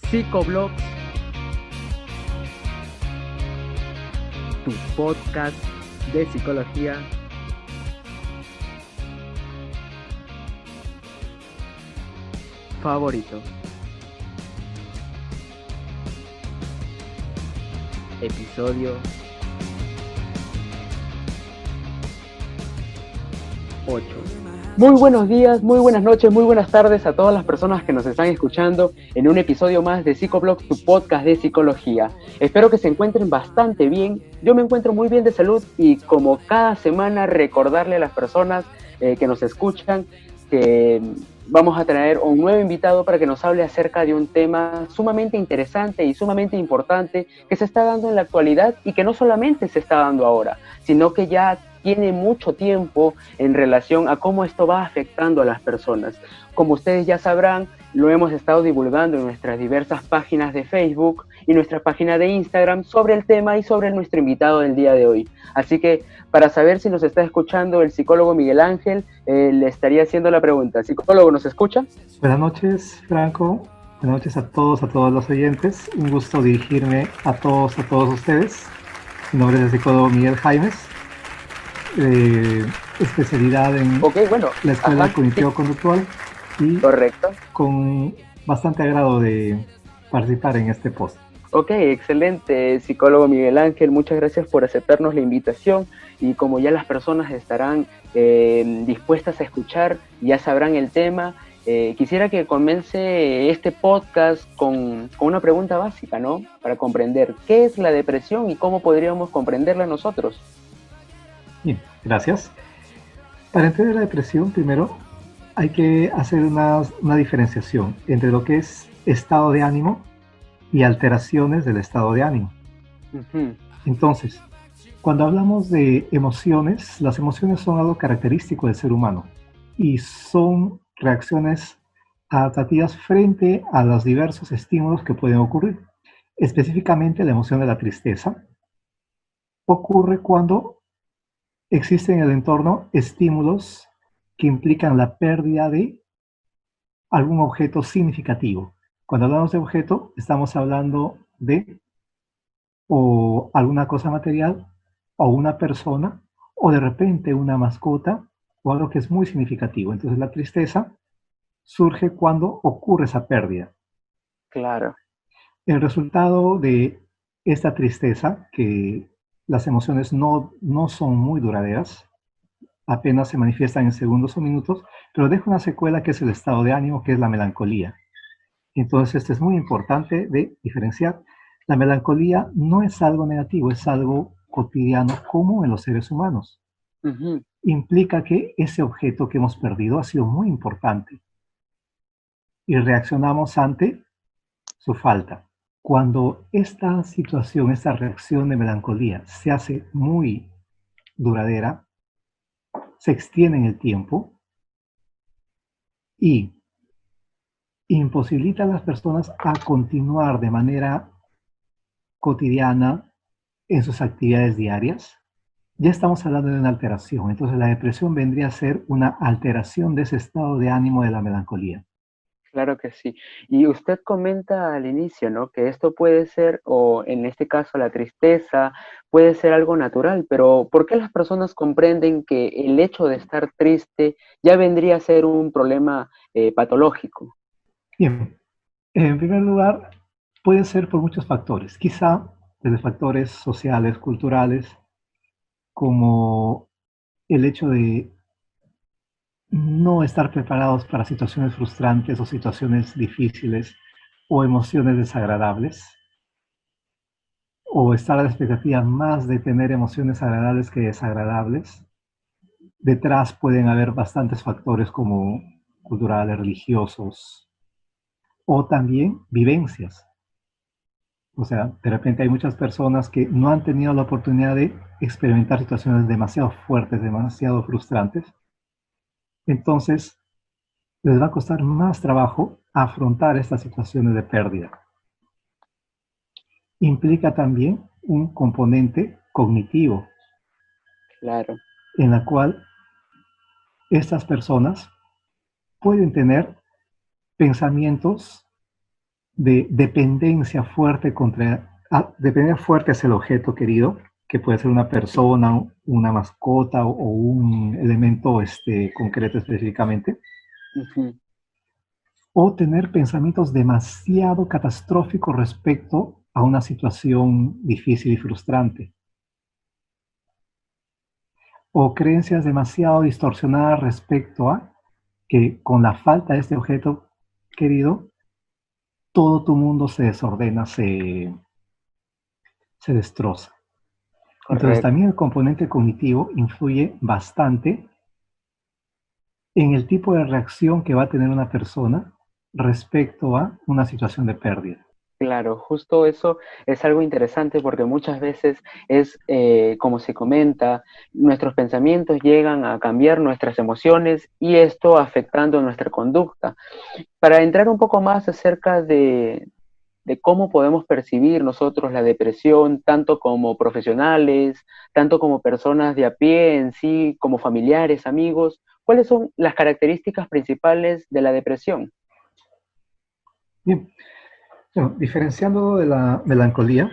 Psicoblogs, tu podcast de psicología favorito. Episodio 8. Muy buenos días, muy buenas noches, muy buenas tardes a todas las personas que nos están escuchando en un episodio más de Psicoblogs, tu podcast de psicología. Espero que se encuentren bastante bien. Yo me encuentro muy bien de salud y como cada semana recordarle a las personas que nos escuchan que vamos a traer un nuevo invitado para que nos hable acerca de un tema sumamente interesante y sumamente importante que se está dando en la actualidad y que no solamente se está dando ahora, sino que ya tiene mucho tiempo en relación a cómo esto va afectando a las personas. Como ustedes ya sabrán, lo hemos estado divulgando en nuestras diversas páginas de Facebook y nuestra página de Instagram sobre el tema y sobre nuestro invitado del día de hoy. Así que para saber si nos está escuchando el psicólogo Miguel Ángel, le estaría haciendo la pregunta. ¿Psicólogo, nos escucha? Buenas noches, Franco. Buenas noches a todos los oyentes. Un gusto dirigirme a todos ustedes. Mi nombre es el psicólogo Miguel Jaimes, especialidad en la Escuela Cognitivo-Conductual y correcto, con bastante agrado de participar en este post. Ok, excelente, psicólogo Miguel Ángel, muchas gracias por aceptarnos la invitación y como ya las personas estarán dispuestas a escuchar, ya sabrán el tema, quisiera que comience este podcast con una pregunta básica, ¿no? Para comprender qué es la depresión y cómo podríamos comprenderla nosotros. Bien, gracias. Para entender la depresión, primero hay que hacer una diferenciación entre lo que es estado de ánimo y alteraciones del estado de ánimo. Uh-huh. Entonces, cuando hablamos de emociones, las emociones son algo característico del ser humano y son reacciones adaptativas frente a los diversos estímulos que pueden ocurrir. Específicamente, la emoción de la tristeza ocurre cuando existen en el entorno estímulos que implican la pérdida de algún objeto significativo. Cuando hablamos de objeto, estamos hablando de o alguna cosa material, o una persona, o de repente una mascota, o algo que es muy significativo. Entonces la tristeza surge cuando ocurre esa pérdida. Claro. El resultado de esta tristeza, que las emociones no son muy duraderas, apenas se manifiestan en segundos o minutos, pero deja una secuela que es el estado de ánimo, que es la melancolía. Entonces, esto es muy importante de diferenciar. La melancolía no es algo negativo, es algo cotidiano común en los seres humanos. Uh-huh. Implica que ese objeto que hemos perdido ha sido muy importante y reaccionamos ante su falta. Cuando esta situación, esta reacción de melancolía se hace muy duradera, se extiende en el tiempo y imposibilita a las personas a continuar de manera cotidiana en sus actividades diarias, ya estamos hablando de una alteración. Entonces la depresión vendría a ser una alteración de ese estado de ánimo de la melancolía. Claro que sí. Y usted comenta al inicio, ¿no? Que esto puede ser, o en este caso la tristeza, puede ser algo natural, pero ¿por qué las personas comprenden que el hecho de estar triste ya vendría a ser un problema patológico? Bien, en primer lugar, puede ser por muchos factores, quizá desde factores sociales, culturales, como el hecho de no estar preparados para situaciones frustrantes o situaciones difíciles o emociones desagradables, o estar a la expectativa más de tener emociones agradables que desagradables. Detrás pueden haber bastantes factores como culturales, religiosos, o también vivencias. O sea, de repente hay muchas personas que no han tenido la oportunidad de experimentar situaciones demasiado fuertes, demasiado frustrantes. Entonces, les va a costar más trabajo afrontar estas situaciones de pérdida. Implica también un componente cognitivo, Claro. en la cual estas personas pueden tener pensamientos de dependencia fuerte dependencia fuerte hacia el objeto querido, que puede ser una persona, una mascota o un elemento concreto específicamente, Ujú. o tener pensamientos demasiado catastróficos respecto a una situación difícil y frustrante, o creencias demasiado distorsionadas respecto a que con la falta de este objeto querido, todo tu mundo se desordena, se destroza. Entonces Correcto. también el componente cognitivo influye bastante en el tipo de reacción que va a tener una persona respecto a una situación de pérdida. Claro, justo eso es algo interesante porque muchas veces es, como se comenta, nuestros pensamientos llegan a cambiar nuestras emociones y esto afectando nuestra conducta. Para entrar un poco más acerca de cómo podemos percibir nosotros la depresión, tanto como profesionales, tanto como personas de a pie en sí, como familiares, amigos, ¿cuáles son las características principales de la depresión? Bien, bueno, diferenciando de la melancolía,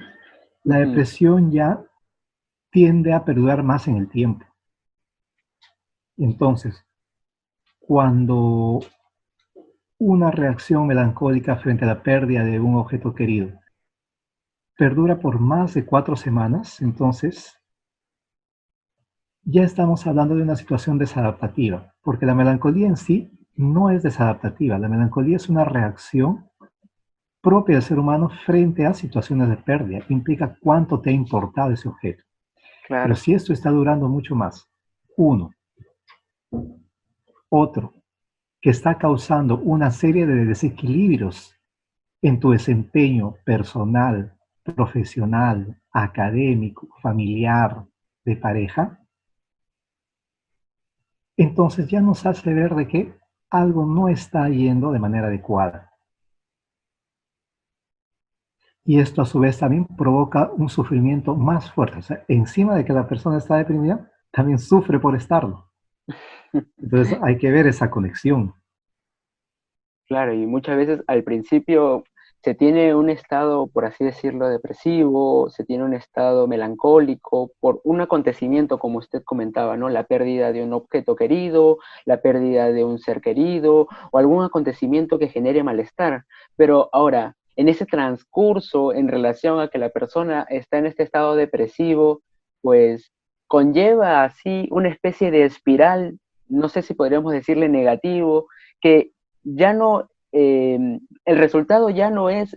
la Ujú. depresión ya tiende a perdurar más en el tiempo. Entonces, cuando una reacción melancólica frente a la pérdida de un objeto querido perdura por más de 4 semanas, entonces ya estamos hablando de una situación desadaptativa, porque la melancolía en sí no es desadaptativa. La melancolía es una reacción propia del ser humano frente a situaciones de pérdida. Implica cuánto te ha importado ese objeto. Pero Claro, si esto está durando mucho más, uno, otro, que está causando una serie de desequilibrios en tu desempeño personal, profesional, académico, familiar, de pareja, entonces ya nos hace ver de que algo no está yendo de manera adecuada. Y esto a su vez también provoca un sufrimiento más fuerte. O sea, encima de que la persona está deprimida, también sufre por estarlo. Entonces hay que ver esa conexión. claro, y muchas veces al principio se tiene un estado, por así decirlo, depresivo, se tiene un estado melancólico por un acontecimiento, como usted comentaba, ¿no? La pérdida de un objeto querido, la pérdida de un ser querido o algún acontecimiento que genere malestar. Pero ahora, en ese transcurso, en relación a que la persona está en este estado depresivo, pues conlleva así una especie de espiral, no sé si podríamos decirle negativo, que ya no, el resultado ya no es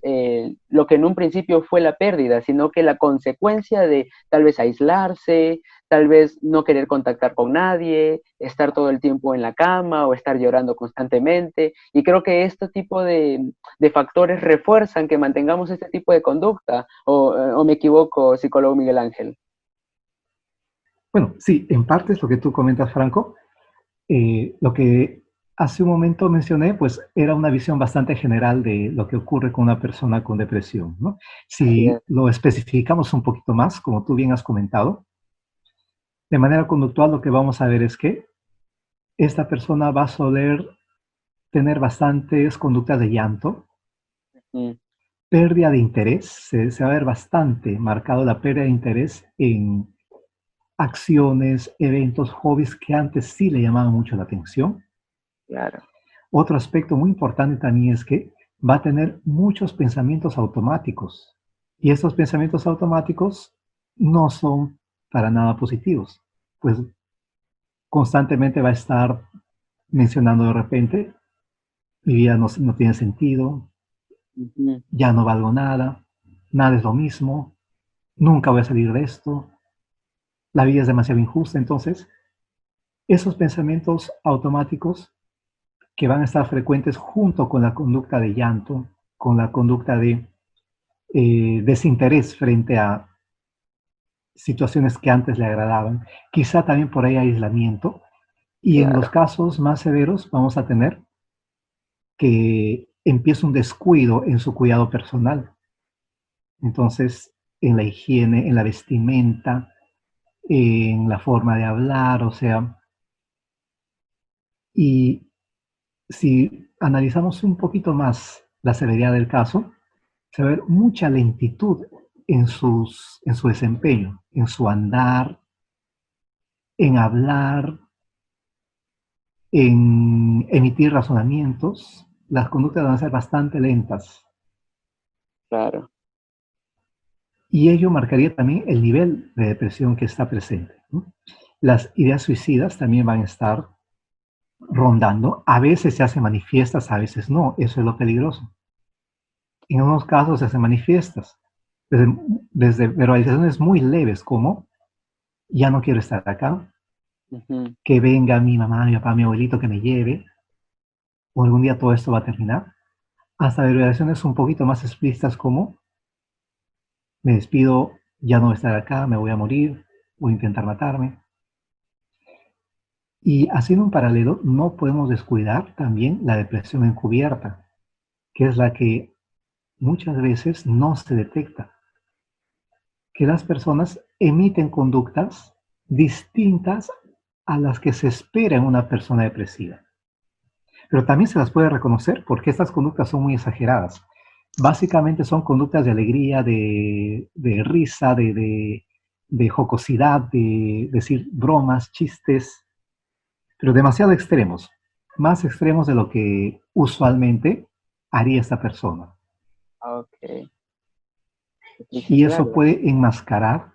lo que en un principio fue la pérdida, sino que la consecuencia de tal vez aislarse, tal vez no querer contactar con nadie, estar todo el tiempo en la cama o estar llorando constantemente. Y creo que este tipo de factores refuerzan que mantengamos este tipo de conducta. O me equivoco, psicólogo Miguel Ángel? Bueno, sí, en parte es lo que tú comentas, Franco. Lo que hace un momento mencioné, pues era una visión bastante general de lo que ocurre con una persona con depresión, ¿no? Así es. Si lo especificamos un poquito más, como tú bien has comentado, de manera conductual lo que vamos a ver es que esta persona va a soler tener bastantes conductas de llanto, Mm, pérdida de interés, se va a ver bastante marcado la pérdida de interés en acciones, eventos, hobbies que antes sí le llamaban mucho la atención. claro, Otro aspecto muy importante también es que va a tener muchos pensamientos automáticos y estos pensamientos automáticos no son para nada positivos, pues constantemente va a estar mencionando de repente, mi vida no tiene sentido, ujú, ya no valgo nada, nada es lo mismo, nunca voy a salir de esto, la vida es demasiado injusta. Entonces, esos pensamientos automáticos que van a estar frecuentes junto con la conducta de llanto, con la conducta de desinterés frente a situaciones que antes le agradaban, quizá también por ahí aislamiento, y en los claro, casos más severos vamos a tener que empieza un descuido en su cuidado personal. Entonces, en la higiene, en la vestimenta, en la forma de hablar, o sea, y si analizamos un poquito más la severidad del caso, se va a ver mucha lentitud en su desempeño, en su andar, en hablar, en emitir razonamientos. Las conductas van a ser bastante lentas. Claro. Y ello marcaría también el nivel de depresión que está presente, ¿no? Las ideas suicidas también van a estar rondando. A veces se hacen manifiestas, a veces no. Eso es lo peligroso. En unos casos se hacen manifiestas, desde, desde verbalizaciones muy leves como ya no quiero estar acá, Ujú. que venga mi mamá, mi papá, mi abuelito que me lleve, o algún día todo esto va a terminar, hasta verbalizaciones un poquito más explícitas como me despido, ya no voy a estar acá, me voy a morir, voy a intentar matarme. Y haciendo un paralelo, no podemos descuidar también la depresión encubierta, que es la que muchas veces no se detecta, que las personas emiten conductas distintas a las que se espera en una persona depresiva. Pero también se las puede reconocer porque estas conductas son muy exageradas. Básicamente son conductas de alegría, de risa, de jocosidad, de decir bromas, chistes, pero demasiado extremos, más extremos de lo que usualmente haría esta persona. Ok. Y sí, Y eso claro. puede enmascarar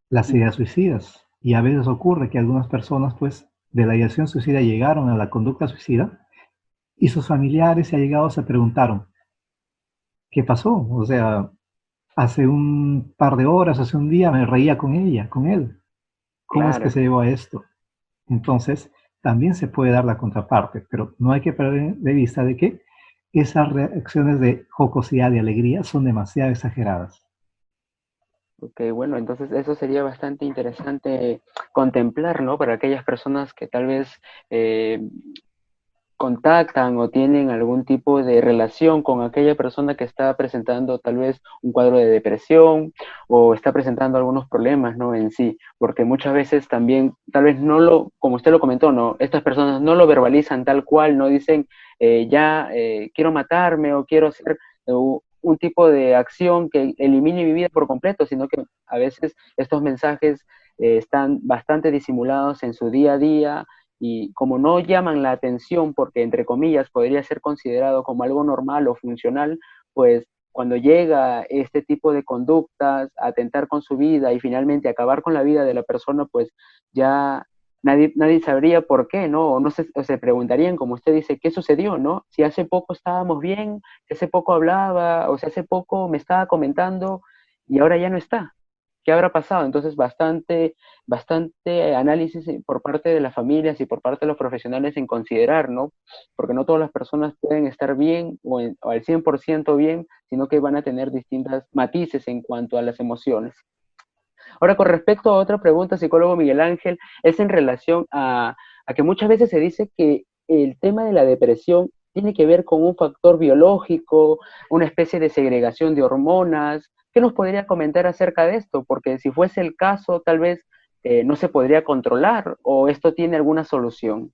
las Ujú. ideas suicidas. Y a veces ocurre que algunas personas, pues, de la ideación suicida llegaron a la conducta suicida y sus familiares y allegados se preguntaron, ¿qué pasó? O sea, hace un par de horas, hace un día me reía con ella, con él. ¿Cómo es que Claro. se llevó a esto? Entonces, también se puede dar la contraparte, pero no hay que perder de vista de que esas reacciones de jocosidad y alegría son demasiado exageradas. Ok, bueno, entonces eso sería bastante interesante contemplar, ¿no? Para aquellas personas que tal vez eh, contactan o tienen algún tipo de relación con aquella persona que está presentando tal vez un cuadro de depresión o está presentando algunos problemas, ¿no? En sí, porque muchas veces también, tal vez no lo, como usted lo comentó, ¿no? Estas personas no lo verbalizan tal cual, no dicen, quiero matarme o quiero hacer un tipo de acción que elimine mi vida por completo, sino que a veces estos mensajes están bastante disimulados en su día a día y como no llaman la atención porque, entre comillas, podría ser considerado como algo normal o funcional, pues cuando llega este tipo de conductas, a atentar con su vida y finalmente acabar con la vida de la persona, pues ya nadie sabría por qué, ¿no? O se preguntarían, como usted dice, ¿qué sucedió, no? Si hace poco estábamos bien, si hace poco hablaba, o si hace poco me estaba comentando y ahora ya no está. ¿Qué habrá pasado? Entonces, bastante análisis por parte de las familias y por parte de los profesionales en considerar, ¿no? Porque no todas las personas pueden estar bien o al 100% bien, sino que van a tener distintas matices en cuanto a las emociones. Ahora, con respecto a otra pregunta, psicólogo Miguel Ángel, es en relación a que muchas veces se dice que el tema de la depresión tiene que ver con un factor biológico, una especie de segregación de hormonas. ¿Qué nos podría comentar acerca de esto? Porque si fuese el caso, tal vez no se podría controlar o esto tiene alguna solución.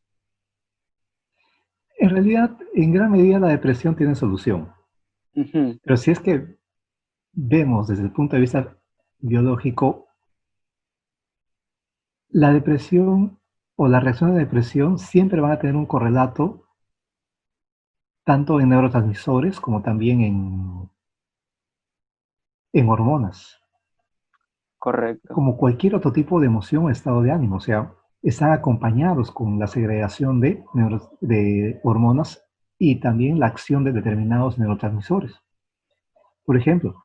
En realidad, en gran medida la depresión tiene solución, Ujú. pero si es que vemos desde el punto de vista biológico, la depresión o la reacción de depresión siempre van a tener un correlato tanto en neurotransmisores como también en hormonas, Correcto. como cualquier otro tipo de emoción o estado de ánimo, o sea, están acompañados con la segregación de hormonas y también la acción de determinados neurotransmisores. Por ejemplo,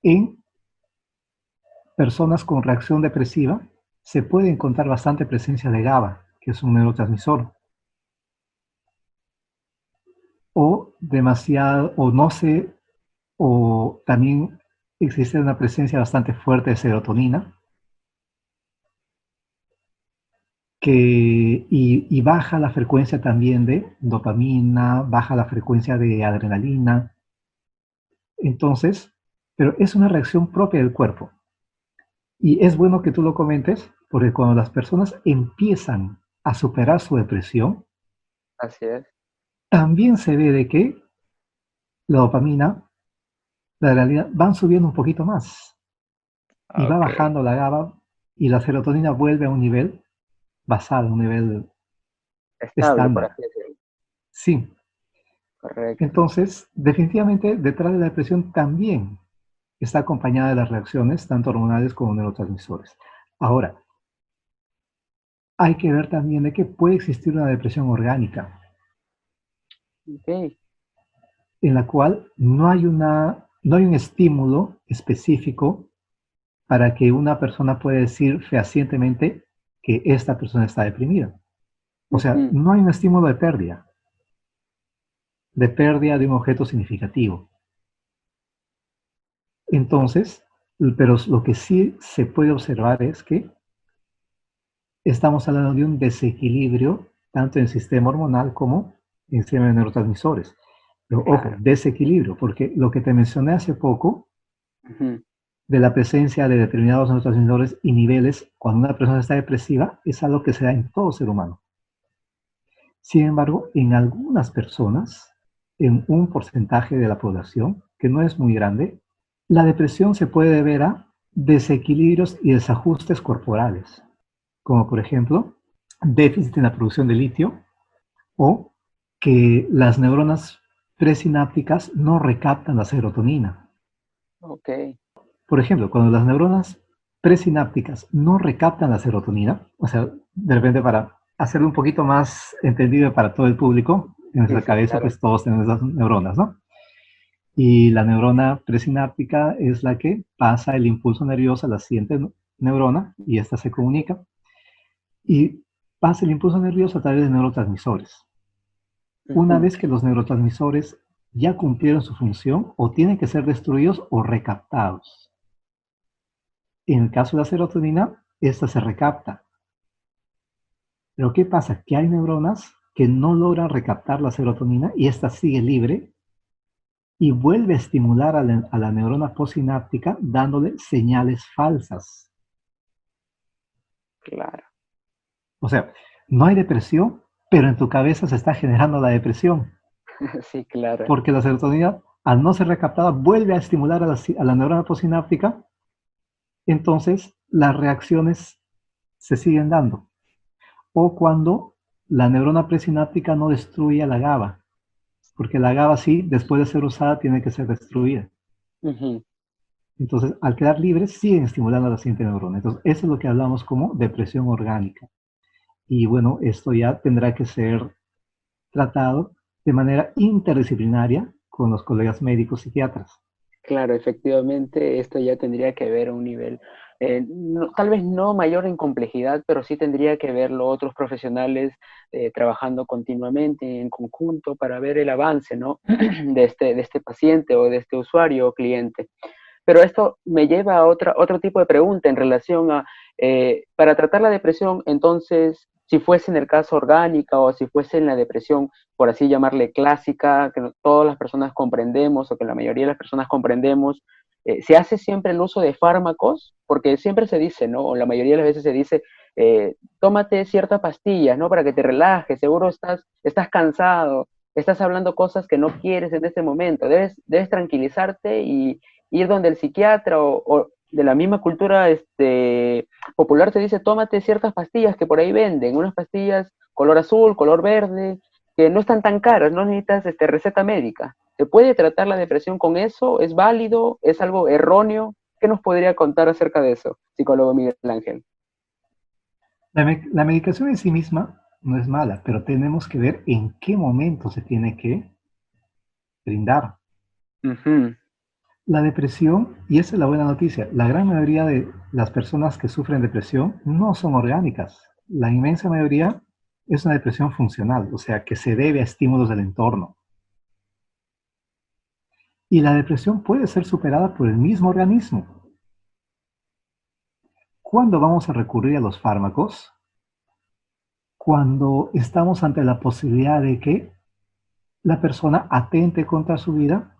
en personas con reacción depresiva se puede encontrar bastante presencia de GABA, que es un neurotransmisor, o demasiado, o no sé, o también existe una presencia bastante fuerte de serotonina, y baja la frecuencia también de dopamina, baja la frecuencia de adrenalina. Entonces, pero es una reacción propia del cuerpo. Y es bueno que tú lo comentes, porque cuando las personas empiezan a superar su depresión, Así es. también se ve de que la dopamina la realidad van subiendo un poquito más y va Ok, bajando la GABA y la serotonina vuelve a un nivel basal, un nivel estable, por estándar. así decirlo. Sí, Correcto. entonces definitivamente detrás de la depresión también está acompañada de las reacciones tanto hormonales como neurotransmisores. Ahora, hay que ver también de que puede existir una depresión orgánica, Ok. en la cual no hay un estímulo específico para que una persona pueda decir fehacientemente que esta persona está deprimida. O sea, Ujú. no hay un estímulo de pérdida de un objeto significativo. Entonces, pero lo que sí se puede observar es que estamos hablando de un desequilibrio tanto en el sistema hormonal como en el sistema de neurotransmisores. Pero ojo, Claro. desequilibrio, porque lo que te mencioné hace poco Ujú. de la presencia de determinados neurotransmisores y niveles cuando una persona está depresiva es algo que se da en todo ser humano. Sin embargo, en algunas personas, en un porcentaje de la población, que no es muy grande, la depresión se puede deber a desequilibrios y desajustes corporales, como por ejemplo déficit en la producción de litio o que las neuronas presinápticas no recaptan la serotonina. Ok. Por ejemplo, cuando las neuronas presinápticas no recaptan la serotonina, o sea, de repente para hacerlo un poquito más entendido para todo el público, en Sí, nuestra sí, cabeza claro. pues todos tenemos esas neuronas, ¿no? Y la neurona presináptica es la que pasa el impulso nervioso a la siguiente neurona y esta se comunica y pasa el impulso nervioso a través de neurotransmisores. Una Ujú. vez que los neurotransmisores ya cumplieron su función o tienen que ser destruidos o recaptados. En el caso de la serotonina, esta se recapta. Pero ¿qué pasa? Que hay neuronas que no logran recaptar la serotonina y esta sigue libre y vuelve a estimular a la neurona postsináptica dándole señales falsas. Claro. O sea, no hay depresión, pero en tu cabeza se está generando la depresión, Sí, claro. porque la serotonina, al no ser recaptada, vuelve a estimular a la neurona postsináptica, entonces las reacciones se siguen dando. O cuando la neurona presináptica no destruye a la GABA, porque la GABA sí, después de ser usada, tiene que ser destruida. Ujú. Entonces, al quedar libres, siguen estimulando a la siguiente neurona. Entonces, eso es lo que hablamos como depresión orgánica. Y bueno, esto ya tendrá que ser tratado de manera interdisciplinaria con los colegas médicos psiquiatras. Claro, efectivamente, esto ya tendría que ver a un nivel, tal vez no mayor en complejidad, pero sí tendría que verlo otros profesionales trabajando continuamente en conjunto para ver el avance, ¿no? De este paciente o de este usuario o cliente. Pero esto me lleva a otro tipo de pregunta en relación a, para tratar la depresión, entonces, si fuese en el caso orgánica o si fuese en la depresión, por así llamarle clásica, que todas las personas comprendemos o que la mayoría de las personas comprendemos, ¿se hace siempre el uso de fármacos? Porque siempre se dice, ¿no? O la mayoría de las veces se dice, tómate ciertas pastillas, ¿no? Para que te relajes, seguro estás cansado, estás hablando cosas que no quieres en este momento, debes tranquilizarte y ir donde el psiquiatra o de la misma cultura popular te dice, tómate ciertas pastillas que por ahí venden, unas pastillas color azul, color verde, que no están tan caras, no necesitas receta médica. ¿Se puede tratar la depresión con eso? ¿Es válido? ¿Es algo erróneo? ¿Qué nos podría contar acerca de eso, psicólogo Miguel Ángel? La medicación en sí misma no es mala, pero tenemos que ver en qué momento se tiene que brindar. Ujú. La depresión, y esa es la buena noticia, la gran mayoría de las personas que sufren depresión no son orgánicas. La inmensa mayoría es una depresión funcional, o sea, que se debe a estímulos del entorno. Y la depresión puede ser superada por el mismo organismo. ¿Cuándo vamos a recurrir a los fármacos? Cuando estamos ante la posibilidad de que la persona atente contra su vida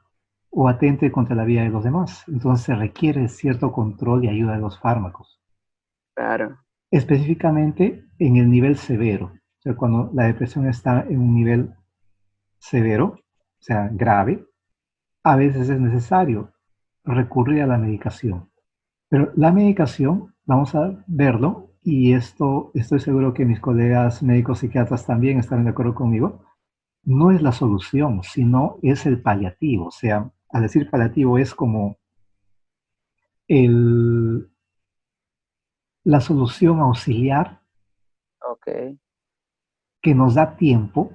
o atente contra la vida de los demás. Entonces se requiere cierto control y ayuda de los fármacos. Claro. Específicamente en el nivel severo, o sea, cuando la depresión está en un nivel severo, o sea, grave, a veces es necesario. recurrir a la medicación. Pero la medicación, vamos a verlo, y esto estoy seguro que mis colegas médicos psiquiatras también estarán de acuerdo conmigo, no es la solución, sino es el paliativo. O sea, al decir paliativo es como el, la solución auxiliar Ok, que nos da tiempo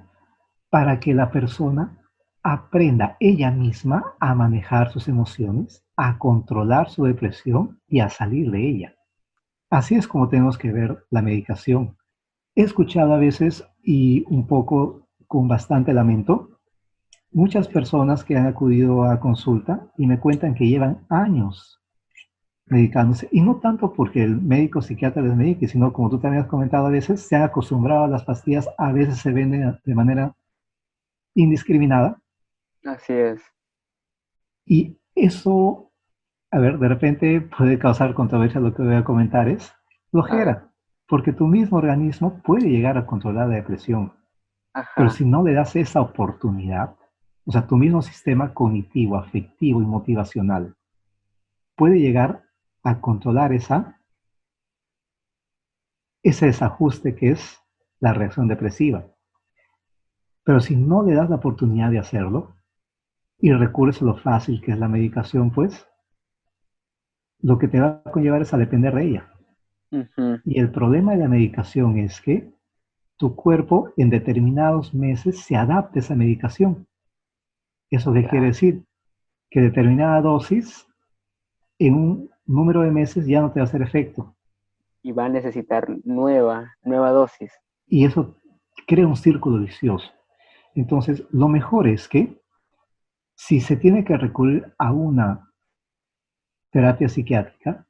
para que la persona aprenda ella misma a manejar sus emociones, a controlar su depresión y a salir de ella. Así es como tenemos que ver la medicación. He escuchado a veces, y un poco con bastante lamento, muchas personas que han acudido a consulta y me cuentan que llevan años medicándose, y no tanto porque el médico psiquiatra les medique, sino como tú también has comentado, a veces se han acostumbrado a las pastillas, a veces se venden de manera indiscriminada, así es. y eso, a ver, de repente puede causar controversia. Lo que voy a comentar es A ver, flojera, porque tu mismo organismo puede llegar a controlar la depresión, pero ajá, si no le das esa oportunidad, o sea, tu mismo sistema cognitivo, afectivo y motivacional puede llegar a controlar ese desajuste que es la reacción depresiva. Pero si no le das la oportunidad de hacerlo y recurres a lo fácil que es la medicación, pues lo que te va a conllevar es a depender de ella. ujú, Y el problema de la medicación es que tu cuerpo en determinados meses se adapta a esa medicación. ¿Eso qué quiere claro. decir? Que determinada dosis en un número de meses ya no te va a hacer efecto. Y va a necesitar nueva dosis. Y eso crea un círculo vicioso. Entonces, lo mejor es que si se tiene que recurrir a una terapia psiquiátrica,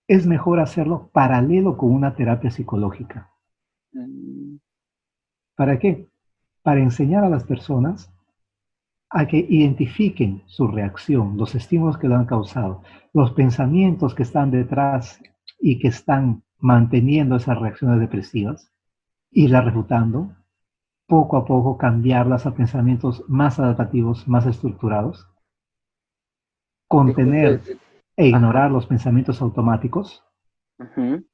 es mejor hacerlo paralelo con una terapia psicológica. Mm, ¿Para qué? Para enseñar a las personas a que identifiquen su reacción, los estímulos que lo han causado, los pensamientos que están detrás y que están manteniendo esas reacciones depresivas, irlas refutando, poco a poco cambiarlas a pensamientos más adaptativos, más estructurados, disculpe, contener e ajá, ignorar los pensamientos automáticos, ujú,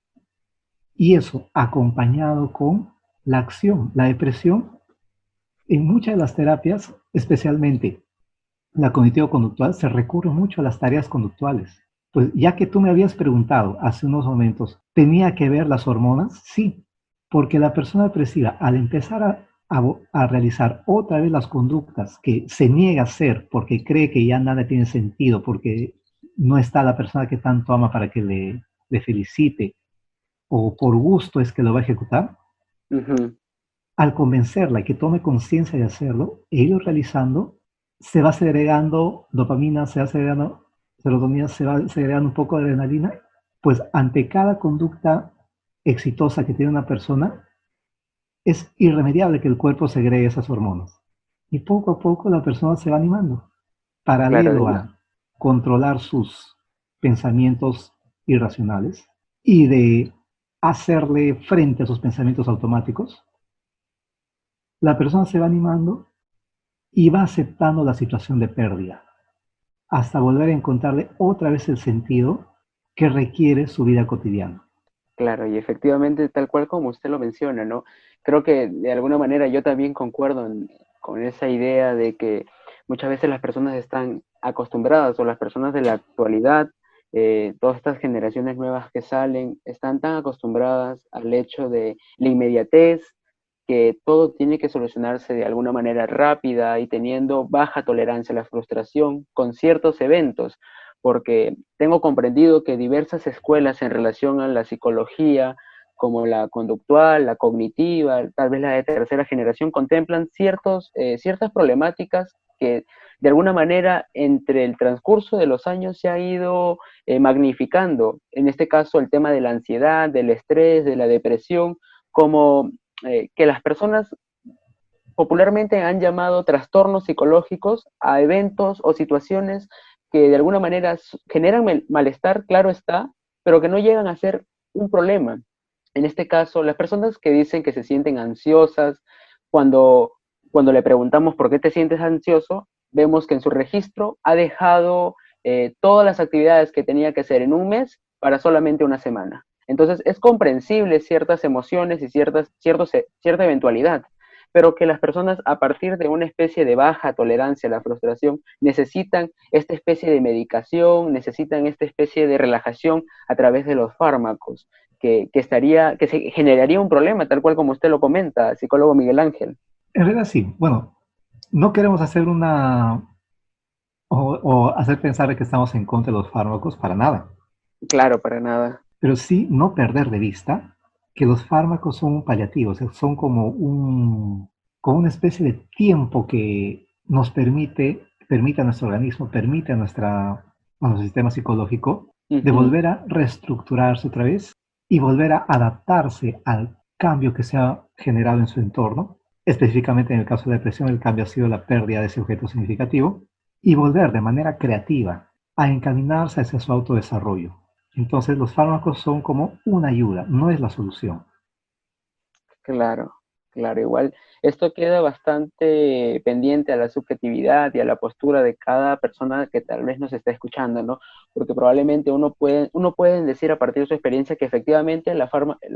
y eso acompañado con la acción. La depresión, en muchas de las terapias, especialmente la cognitivo-conductual, se recurre mucho a las tareas conductuales. Pues ya que tú me habías preguntado hace unos momentos, ¿tenía que ver las hormonas? Sí, porque la persona depresiva, al empezar a realizar otra vez las conductas que se niega a hacer porque cree que ya nada tiene sentido, porque no está la persona que tanto ama para que le felicite, o por gusto es que lo va a ejecutar, ujú, al convencerla y que tome conciencia de hacerlo e irlo realizando, se va segregando dopamina, se va segregando serotonina, se va segregando un poco de adrenalina, pues ante cada conducta exitosa que tiene una persona, es irremediable que el cuerpo segregue esas hormonas. Y poco a poco la persona se va animando, claro, paralelo a controlar sus pensamientos irracionales y de hacerle frente a sus pensamientos automáticos, la persona se va animando y va aceptando la situación de pérdida hasta volver a encontrarle otra vez el sentido que requiere su vida cotidiana. claro, y efectivamente, tal cual como usted lo menciona, ¿no? Creo que de alguna manera yo también concuerdo con esa idea de que muchas veces las personas están acostumbradas, o las personas de la actualidad, todas estas generaciones nuevas que salen, están tan acostumbradas al hecho de la inmediatez, que todo tiene que solucionarse de alguna manera rápida y teniendo baja tolerancia a la frustración con ciertos eventos, porque tengo comprendido que diversas escuelas en relación a la psicología, como la conductual, la cognitiva, tal vez la de tercera generación, contemplan ciertas problemáticas que de alguna manera entre el transcurso de los años se ha ido magnificando. En este caso, el tema de la ansiedad, del estrés, de la depresión, como que las personas popularmente han llamado trastornos psicológicos a eventos o situaciones que de alguna manera generan malestar, claro está, pero que no llegan a ser un problema. En este caso, las personas que dicen que se sienten ansiosas, cuando, cuando le preguntamos por qué te sientes ansioso, vemos que en su registro ha dejado todas las actividades que tenía que hacer en un mes para solamente una semana. Entonces es comprensible ciertas emociones y cierta eventualidad, pero que las personas a partir de una especie de baja tolerancia a la frustración necesitan esta especie de medicación, necesitan esta especie de relajación a través de los fármacos, que se generaría un problema, tal cual como usted lo comenta, psicólogo Miguel Ángel. En realidad sí. Bueno, no queremos hacer o hacer pensar que estamos en contra de los fármacos para nada, Claro, para nada. pero sí no perder de vista que los fármacos son paliativos, son como una especie de tiempo que nos permite a nuestro organismo, permite a nuestro sistema psicológico de Ujú. volver a reestructurarse otra vez y volver a adaptarse al cambio que se ha generado en su entorno. Específicamente en el caso de depresión, el cambio ha sido la pérdida de ese objeto significativo y volver de manera creativa a encaminarse hacia su autodesarrollo. Entonces los fármacos son como una ayuda, no es la solución. Claro, claro, igual esto queda bastante pendiente a la subjetividad y a la postura de cada persona que tal vez nos está escuchando, ¿no? Porque probablemente uno puede decir a partir de su experiencia que efectivamente la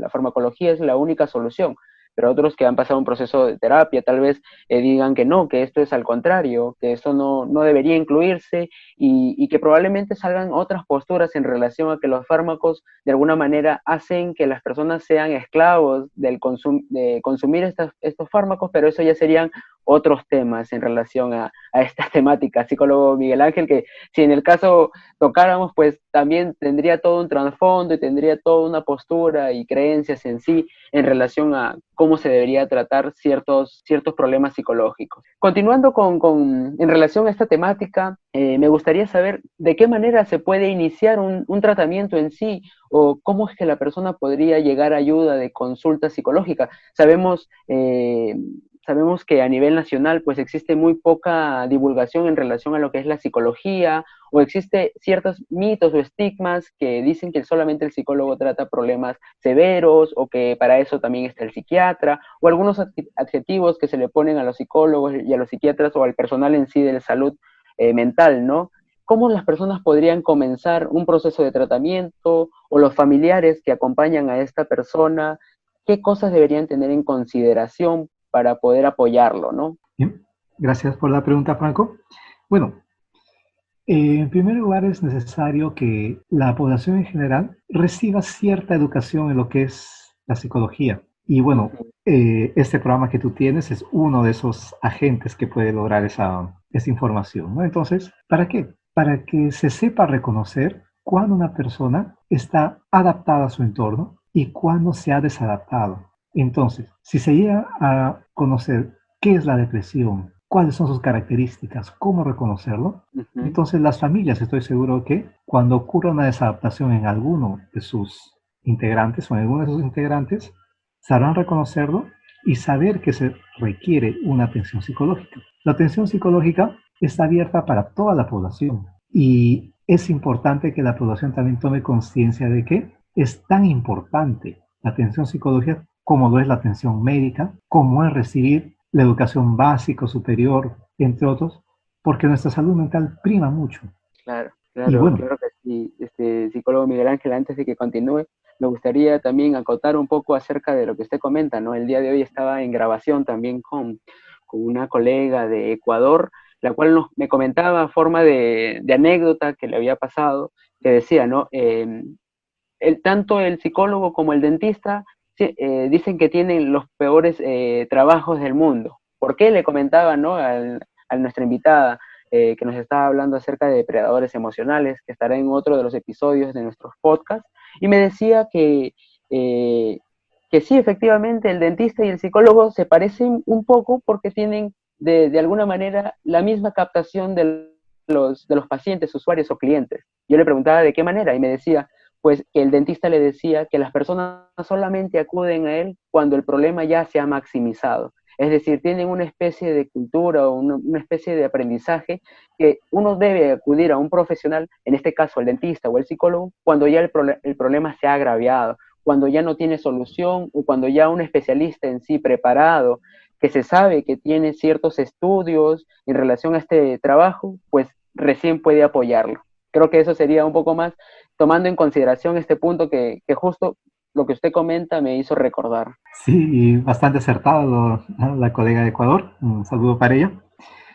farmacología es la única solución, pero otros que han pasado un proceso de terapia tal vez digan que no, que esto es al contrario, que esto no debería incluirse y que probablemente salgan otras posturas en relación a que los fármacos de alguna manera hacen que las personas sean esclavos de consumir estos fármacos, pero eso ya serían otros temas en relación a esta temática. Psicólogo Miguel Ángel, que si en el caso tocáramos, pues también tendría todo un trasfondo y tendría toda una postura y creencias en sí en relación a cómo se debería tratar ciertos problemas psicológicos. Continuando en relación a esta temática, me gustaría saber de qué manera se puede iniciar un tratamiento en sí o cómo es que la persona podría llegar a ayuda de consulta psicológica. Sabemos que a nivel nacional pues existe muy poca divulgación en relación a lo que es la psicología o existe ciertos mitos o estigmas que dicen que solamente el psicólogo trata problemas severos o que para eso también está el psiquiatra o algunos adjetivos que se le ponen a los psicólogos y a los psiquiatras o al personal en sí de la salud mental, ¿no? ¿Cómo las personas podrían comenzar un proceso de tratamiento o los familiares que acompañan a esta persona? ¿Qué cosas deberían tener en consideración para poder apoyarlo, ¿no? Bien, gracias por la pregunta, Franco. Bueno, en primer lugar es necesario que la población en general reciba cierta educación en lo que es la psicología. Y bueno, Ujú. este programa que tú tienes es uno de esos agentes que puede lograr esa información, ¿no? Entonces, ¿para qué? Para que se sepa reconocer cuando una persona está adaptada a su entorno y cuando se ha desadaptado. Entonces, si se llega a conocer qué es la depresión, cuáles son sus características, cómo reconocerlo, Ujú. entonces las familias, estoy seguro que cuando ocurra una desadaptación en alguno de sus integrantes o en alguno de sus integrantes, sabrán reconocerlo y saber que se requiere una atención psicológica. La atención psicológica está abierta para toda la población y es importante que la población también tome conciencia de que es tan importante la atención psicológica como lo es la atención médica, como es recibir la educación básica, superior, entre otros, porque nuestra salud mental prima mucho. Claro, Y claro, bueno, claro que sí. Psicólogo Miguel Ángel, antes de que continúe, me gustaría también acotar un poco acerca de lo que usted comenta, ¿no? El día de hoy estaba en grabación también con una colega de Ecuador, la cual me comentaba a forma de anécdota que le había pasado, que decía, ¿no? Tanto el psicólogo como el dentista sí, dicen que tienen los peores trabajos del mundo. ¿Por qué? Le comentaba, ¿no? A nuestra invitada que nos estaba hablando acerca de depredadores emocionales, que estará en otro de los episodios de nuestros podcasts, y me decía eh, que sí, efectivamente, el dentista y el psicólogo se parecen un poco porque tienen de alguna manera la misma captación de los pacientes, usuarios o clientes. Yo le preguntaba de qué manera y me decía, pues que el dentista le decía que las personas solamente acuden a él cuando el problema ya se ha maximizado. Es decir, tienen una especie de cultura o una especie de aprendizaje que uno debe acudir a un profesional, en este caso el dentista o el psicólogo, cuando ya el problema se ha agraviado, cuando ya no tiene solución o cuando ya un especialista en sí preparado, que se sabe que tiene ciertos estudios en relación a este trabajo, pues recién puede apoyarlo. Creo que eso sería un poco más tomando en consideración este punto que justo lo que usted comenta me hizo recordar. Sí, y bastante acertado la colega de Ecuador. Un saludo para ella.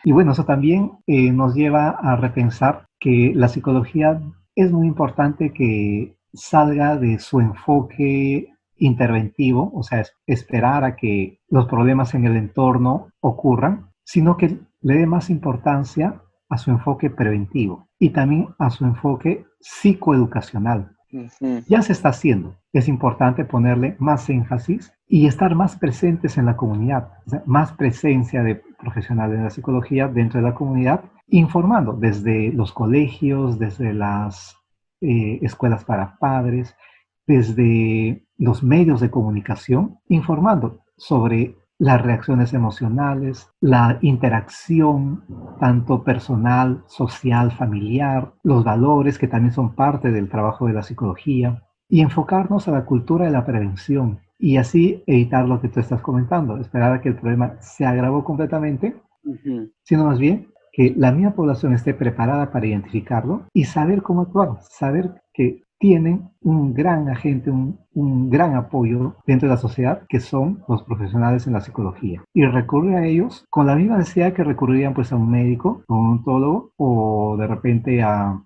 Y bueno, eso también nos lleva a repensar que la psicología es muy importante que salga de su enfoque interventivo, o sea, esperar a que los problemas en el entorno ocurran, sino que le dé más importancia a su enfoque preventivo y también a su enfoque psicoeducacional. Ujú. Ya se está haciendo. Es importante ponerle más énfasis y estar más presentes en la comunidad, o sea, más presencia de profesionales de la psicología dentro de la comunidad, informando desde los colegios, desde las escuelas para padres, desde los medios de comunicación, informando sobre las reacciones emocionales, la interacción tanto personal, social, familiar, los valores que también son parte del trabajo de la psicología y enfocarnos a la cultura de la prevención y así evitar lo que tú estás comentando, esperar a que el problema se agravó completamente, Ujú. sino más bien que la misma población esté preparada para identificarlo y saber cómo actuar, saber que tienen un gran agente, un gran apoyo dentro de la sociedad, que son los profesionales en la psicología. Y recurrir a ellos con la misma necesidad que recurrirían pues a un médico, a un ontólogo o de repente a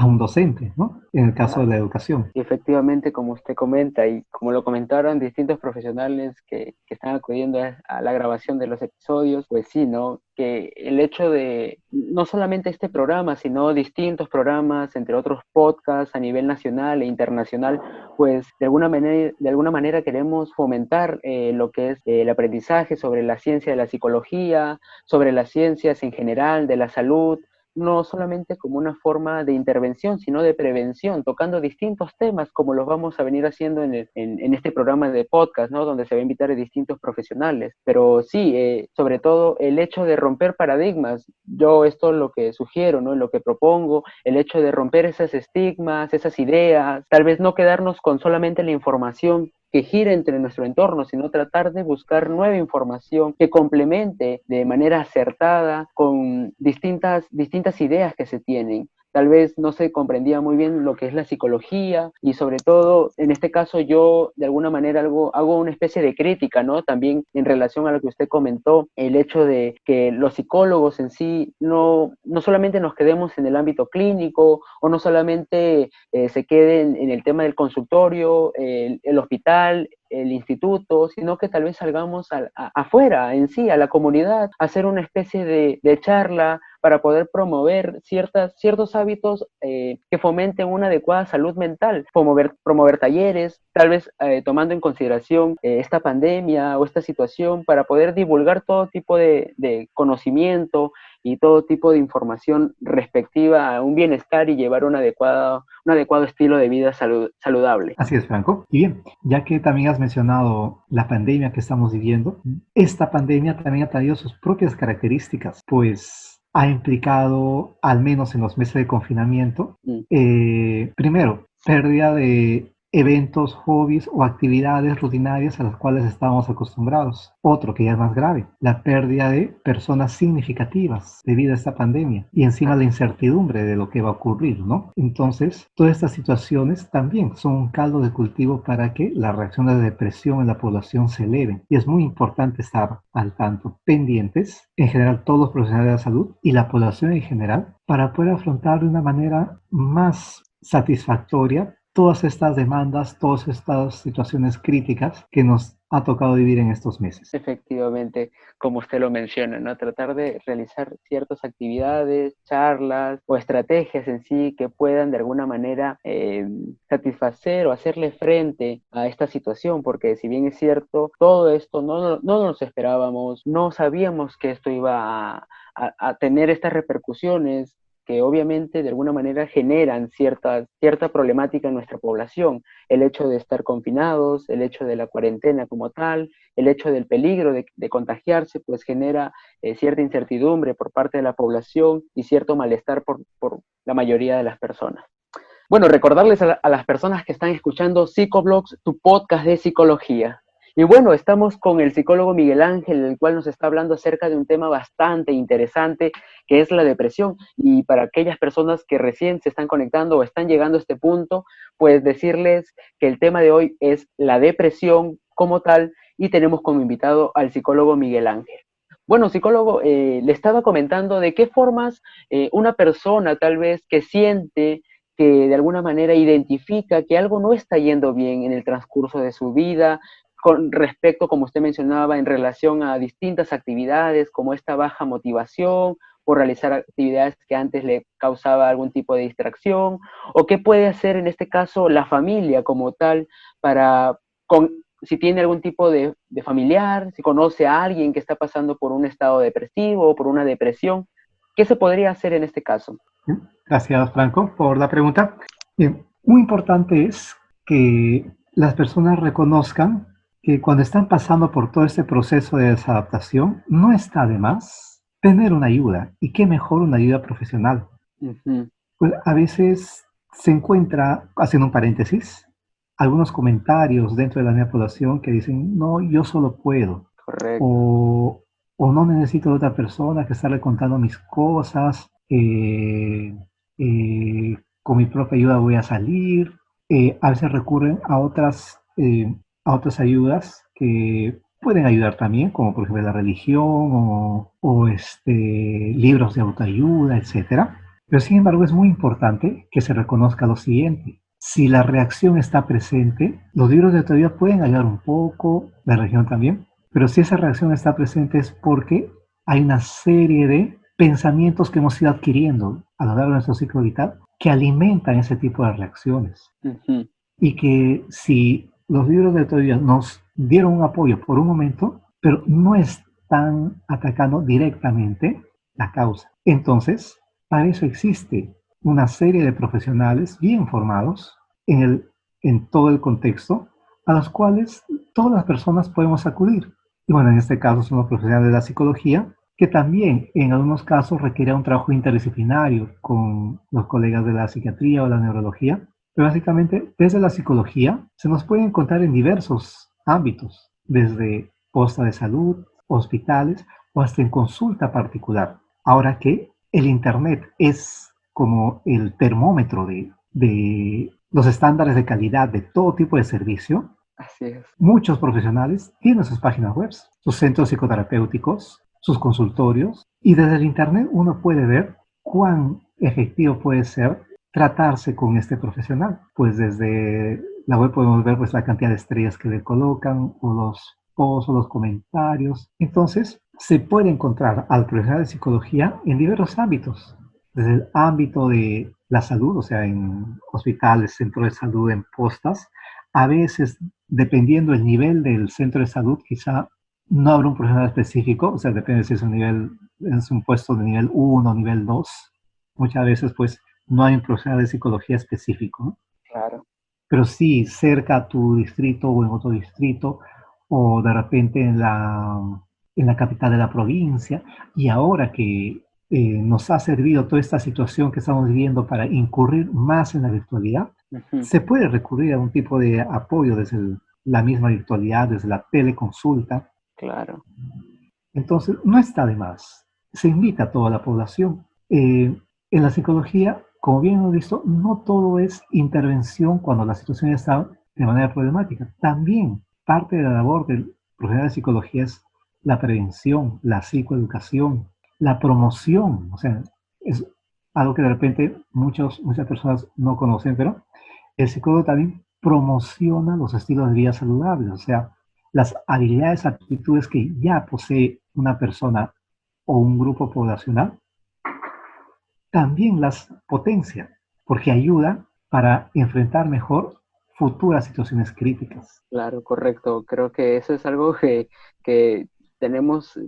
un docente, ¿no? En el caso de la educación. Y efectivamente, como usted comenta y como lo comentaron distintos profesionales que están acudiendo a la grabación de los episodios, pues sí, ¿no? Que el hecho de no solamente este programa, sino distintos programas, entre otros podcasts a nivel nacional e internacional, pues de alguna manera queremos fomentar lo que es el aprendizaje sobre la ciencia de la psicología, sobre las ciencias en general, de la salud, no solamente como una forma de intervención, sino de prevención, tocando distintos temas como los vamos a venir haciendo en este programa de podcast, ¿no? Donde se va a invitar a distintos profesionales. Pero sí, sobre todo el hecho de romper paradigmas, yo esto es lo que sugiero, ¿no? Lo que propongo, el hecho de romper esos estigmas, esas ideas, tal vez no quedarnos con solamente la información que gire entre nuestro entorno, sino tratar de buscar nueva información que complemente de manera acertada con distintas ideas que se tienen. Tal vez no se comprendía muy bien lo que es la psicología y sobre todo, en este caso yo de alguna manera hago una especie de crítica, ¿no? También en relación a lo que usted comentó, el hecho de que los psicólogos en sí no solamente nos quedemos en el ámbito clínico o no solamente se queden en el tema del consultorio, el hospital, el instituto, sino que tal vez salgamos afuera, en sí, a la comunidad, a hacer una especie de charla para poder promover ciertos hábitos que fomenten una adecuada salud mental, promover talleres, tal vez tomando en consideración esta pandemia o esta situación para poder divulgar todo tipo de conocimiento y todo tipo de información respectiva a un bienestar y llevar un adecuado estilo de vida saludable. Así es, Franco. Y bien, ya que también has mencionado la pandemia que estamos viviendo, esta pandemia también ha traído sus propias características, pues ha implicado, al menos en los meses de confinamiento, primero, pérdida de eventos, hobbies o actividades rutinarias a las cuales estábamos acostumbrados. Otro que ya es más grave, la pérdida de personas significativas debido a esta pandemia y encima la incertidumbre de lo que va a ocurrir, ¿no? Entonces, todas estas situaciones también son un caldo de cultivo para que la reacción de depresión en la población se eleve y es muy importante estar al tanto, pendientes, en general todos los profesionales de la salud y la población en general, para poder afrontar de una manera más satisfactoria todas estas demandas, todas estas situaciones críticas que nos ha tocado vivir en estos meses. Efectivamente, como usted lo menciona, ¿no? Tratar de realizar ciertas actividades, charlas o estrategias en sí que puedan de alguna manera satisfacer o hacerle frente a esta situación, porque si bien es cierto, todo esto no nos esperábamos, no sabíamos que esto iba a tener estas repercusiones que obviamente de alguna manera generan cierta problemática en nuestra población. El hecho de estar confinados, el hecho de la cuarentena como tal, el hecho del peligro de contagiarse, pues genera cierta incertidumbre por parte de la población y cierto malestar por la mayoría de las personas. Bueno, recordarles a las personas que están escuchando Psicoblogs, tu podcast de psicología. Y bueno, estamos con el psicólogo Miguel Ángel, el cual nos está hablando acerca de un tema bastante interesante, que es la depresión. Y para aquellas personas que recién se están conectando o están llegando a este punto, pues decirles que el tema de hoy es la depresión como tal, y tenemos como invitado al psicólogo Miguel Ángel. Bueno, psicólogo, le estaba comentando de qué formas una persona tal vez que siente, que de alguna manera identifica que algo no está yendo bien en el transcurso de su vida, con respecto, como usted mencionaba, en relación a distintas actividades, como esta baja motivación por realizar actividades que antes le causaba algún tipo de distracción, o qué puede hacer en este caso la familia como tal para, si tiene algún tipo de familiar, si conoce a alguien que está pasando por un estado depresivo o por una depresión, ¿qué se podría hacer en este caso? Gracias, Franco, por la pregunta. Bien, muy importante es que las personas reconozcan que cuando están pasando por todo este proceso de desadaptación, no está de más tener una ayuda, y qué mejor una ayuda profesional. Ujú. Pues a veces se encuentra, haciendo un paréntesis, algunos comentarios dentro de la misma población que dicen, no, yo solo puedo, Correcto. o, o no necesito de otra persona que estarle contando mis cosas, con mi propia ayuda voy a salir. A veces recurren a otras ayudas que pueden ayudar también, como por ejemplo la religión o libros de autoayuda, etcétera. Pero sin embargo es muy importante que se reconozca lo siguiente. Si la reacción está presente, los libros de autoayuda pueden ayudar un poco, la religión también, pero si esa reacción está presente es porque hay una serie de pensamientos que hemos ido adquiriendo a lo largo de nuestro ciclo vital que alimentan ese tipo de reacciones. Ujú. Y que si los libros de autoayuda nos dieron un apoyo por un momento, pero no están atacando directamente la causa. Entonces, para eso existe una serie de profesionales bien formados en todo el contexto, a los cuales todas las personas podemos acudir. Y bueno, en este caso son los profesionales de la psicología, que también en algunos casos requiere un trabajo interdisciplinario con los colegas de la psiquiatría o la neurología. Pero básicamente, desde la psicología se nos puede encontrar en diversos ámbitos, desde posta de salud, hospitales o hasta en consulta particular. Ahora que el Internet es como el termómetro de los estándares de calidad de todo tipo de servicio, Así es. muchos profesionales tienen sus páginas web, sus centros psicoterapéuticos, sus consultorios, y desde el Internet uno puede ver cuán efectivo puede ser tratarse con este profesional. Pues desde la web podemos ver pues la cantidad de estrellas que le colocan, o los posts o los comentarios. Entonces, se puede encontrar al profesional de psicología en diversos ámbitos, desde el ámbito de la salud, o sea, en hospitales, centros de salud, en postas. A veces, dependiendo del nivel del centro de salud, quizá no habrá un profesional específico, o sea, depende si es un puesto de nivel 1 o nivel 2. Muchas veces, pues, no hay un profesional de psicología específico, ¿no? Claro. Pero sí cerca a tu distrito o en otro distrito, o de repente en la capital de la provincia. Y ahora que nos ha servido toda esta situación que estamos viviendo para incurrir más en la virtualidad, Ujú. se puede recurrir a un tipo de apoyo desde la misma virtualidad, desde la teleconsulta. Claro. Entonces, no está de más. Se invita a toda la población. En la psicología, como bien hemos visto, no todo es intervención cuando la situación está de manera problemática. También parte de la labor del profesional de psicología es la prevención, la psicoeducación, la promoción. O sea, es algo que de repente muchas personas no conocen, pero el psicólogo también promociona los estilos de vida saludables, o sea, las habilidades, aptitudes que ya posee una persona o un grupo poblacional, también las potencia, porque ayuda para enfrentar mejor futuras situaciones críticas. Claro, correcto. Creo que eso es algo que tenemos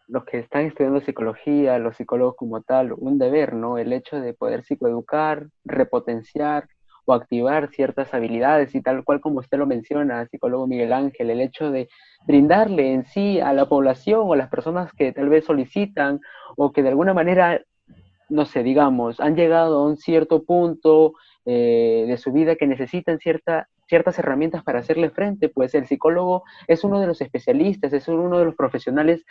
los que están estudiando psicología, los psicólogos como tal, un deber, ¿no? El hecho de poder psicoeducar, repotenciar o activar ciertas habilidades y tal cual como usted lo menciona, psicólogo Miguel Ángel, el hecho de brindarle en sí a la población o a las personas que tal vez solicitan o que de alguna manera no sé, digamos, han llegado a un cierto punto de su vida que necesitan ciertas herramientas para hacerle frente, pues el psicólogo es uno de los especialistas, es uno de los profesionales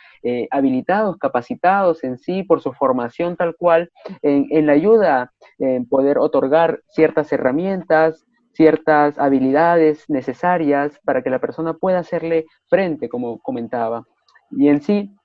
habilitados, capacitados en sí por su formación tal cual, en la ayuda en poder otorgar ciertas herramientas, ciertas habilidades necesarias para que la persona pueda hacerle frente, como comentaba. Y en sí,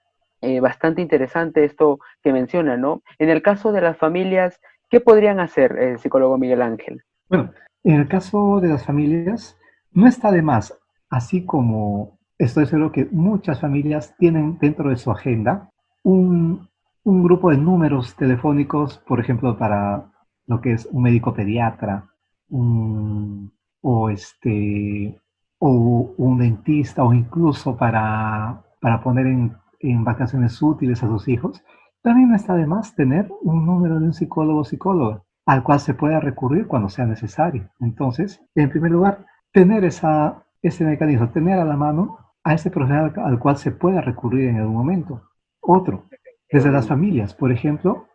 bastante interesante esto que menciona, ¿no? En el caso de las familias, ¿qué podrían hacer el psicólogo Miguel Ángel? Bueno, en el caso de las familias, no está de más, así como estoy seguro que muchas familias tienen dentro de su agenda un, un grupo de números telefónicos, por ejemplo, para lo que es un médico pediatra, un, o, o un dentista, o incluso para poner en vacaciones útiles a sus hijos. También no está de más tener un número de un psicólogo o psicóloga al cual se pueda recurrir cuando sea necesario. Entonces, en primer lugar, tener ese mecanismo, tener a la mano a ese profesional al cual se pueda recurrir en algún momento. Otro, desde las familias, por ejemplo,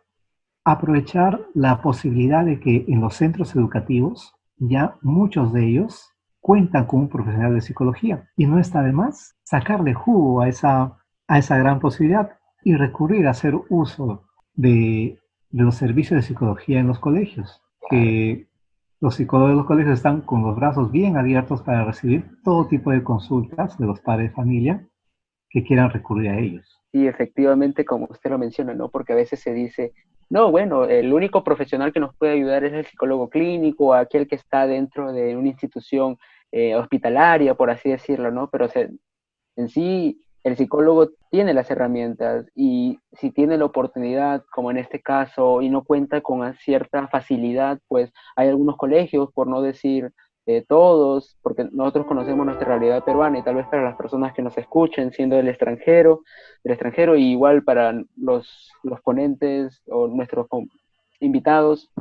aprovechar la posibilidad de que en los centros educativos ya muchos de ellos cuentan con un profesional de psicología y no está de más sacarle jugo a esa gran posibilidad y recurrir a hacer uso de los servicios de psicología en los colegios, que los psicólogos de los colegios están con los brazos bien abiertos para recibir todo tipo de consultas de los padres de familia que quieran recurrir a ellos. Sí, efectivamente, como usted lo menciona, ¿no? Porque a veces se dice, no, bueno, el único profesional que nos puede ayudar es el psicólogo clínico, aquel que está dentro de una institución hospitalaria, por así decirlo, ¿no? Pero en sí, el psicólogo tiene las herramientas y si tiene la oportunidad, como en este caso, y no cuenta con cierta facilidad, pues hay algunos colegios, por no decir todos, porque nosotros conocemos nuestra realidad peruana y tal vez para las personas que nos escuchen siendo del extranjero y igual para los ponentes o nuestros invitados,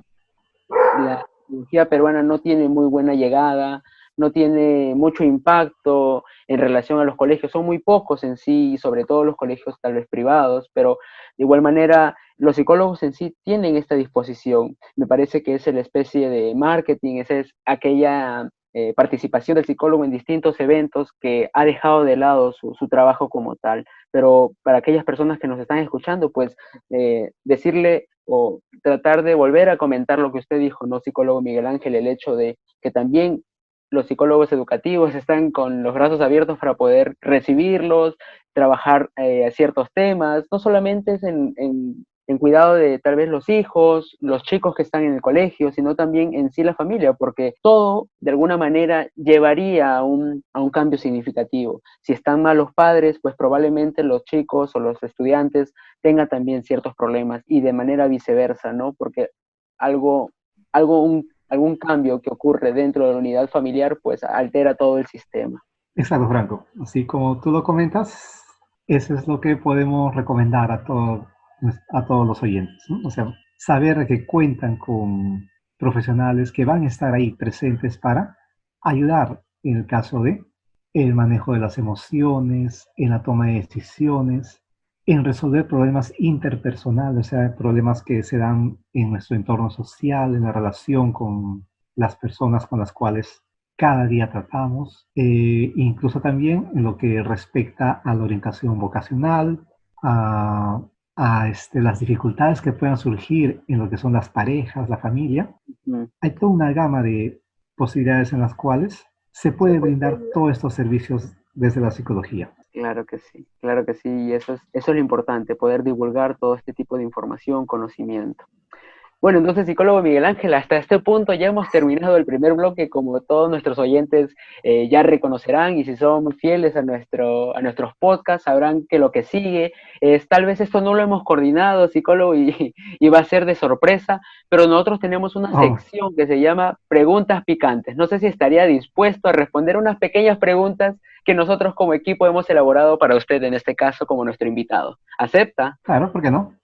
la tecnología peruana no tiene muy buena llegada, no tiene mucho impacto en relación a los colegios, son muy pocos en sí, sobre todo los colegios tal vez privados, pero de igual manera los psicólogos en sí tienen esta disposición. Me parece que es la especie de marketing, esa es aquella participación del psicólogo en distintos eventos que ha dejado de lado su trabajo como tal. Pero para aquellas personas que nos están escuchando, pues decirle o tratar de volver a comentar lo que usted dijo, ¿no, psicólogo Miguel Ángel? El hecho de que también los psicólogos educativos están con los brazos abiertos para poder recibirlos, trabajar ciertos temas, no solamente es en cuidado de tal vez los hijos, los chicos que están en el colegio, sino también en sí la familia, porque todo de alguna manera llevaría a un cambio significativo. Si están mal los padres, pues probablemente los chicos o los estudiantes tengan también ciertos problemas y de manera viceversa, ¿no? Porque algo, algún cambio que ocurre dentro de la unidad familiar, pues altera todo el sistema. Exacto, Franco. Así como tú lo comentas, eso es lo que podemos recomendar a todos los oyentes, ¿no? O sea, saber que cuentan con profesionales que van a estar ahí presentes para ayudar en el caso de el manejo de las emociones, en la toma de decisiones, en resolver problemas interpersonales, o sea, problemas que se dan en nuestro entorno social, en la relación con las personas con las cuales cada día tratamos, incluso también en lo que respecta a la orientación vocacional, a, las dificultades que puedan surgir en lo que son las parejas, la familia. Hay toda una gama de posibilidades en las cuales se puede brindar todos estos servicios desde la psicología. Claro que sí, y eso es lo importante, poder divulgar todo este tipo de información, conocimiento. Bueno, entonces, psicólogo Miguel Ángel, hasta este punto ya hemos terminado el primer bloque, como todos nuestros oyentes ya reconocerán, y si son fieles a nuestros podcasts, sabrán que lo que sigue es, tal vez esto no lo hemos coordinado, psicólogo, y va a ser de sorpresa, pero nosotros tenemos una Oh, sección que se llama Preguntas Picantes. No sé si estaría dispuesto a responder unas pequeñas preguntas que nosotros como equipo hemos elaborado para usted, en este caso, como nuestro invitado. ¿Acepta? claro, ¿por qué no?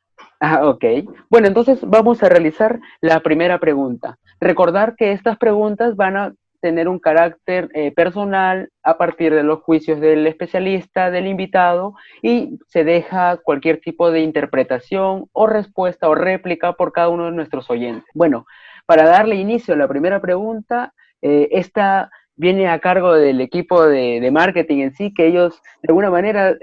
Ok. Bueno, entonces vamos a realizar la primera pregunta. Recordar que estas preguntas van a tener un carácter personal a partir de los juicios del especialista, del invitado, y se deja cualquier tipo de interpretación o respuesta o réplica por cada uno de nuestros oyentes. Bueno, para darle inicio a la primera pregunta, esta viene a cargo del equipo de marketing en sí, que ellos de alguna manera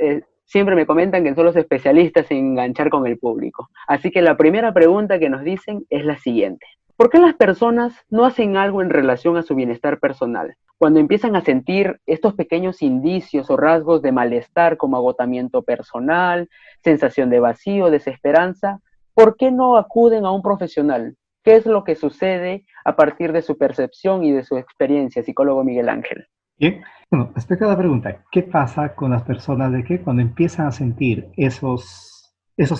siempre me comentan que son los especialistas en enganchar con el público. Así que la primera pregunta que nos dicen es la siguiente. ¿Por qué las personas no hacen algo en relación a su bienestar personal? Cuando empiezan a sentir estos pequeños indicios o rasgos de malestar como agotamiento personal, sensación de vacío, desesperanza, ¿por qué no acuden a un profesional? ¿Qué es lo que sucede a partir de su percepción y de su experiencia, psicólogo Miguel Ángel? Bien, bueno, respecto a la pregunta, ¿qué pasa con las personas de que cuando empiezan a sentir esos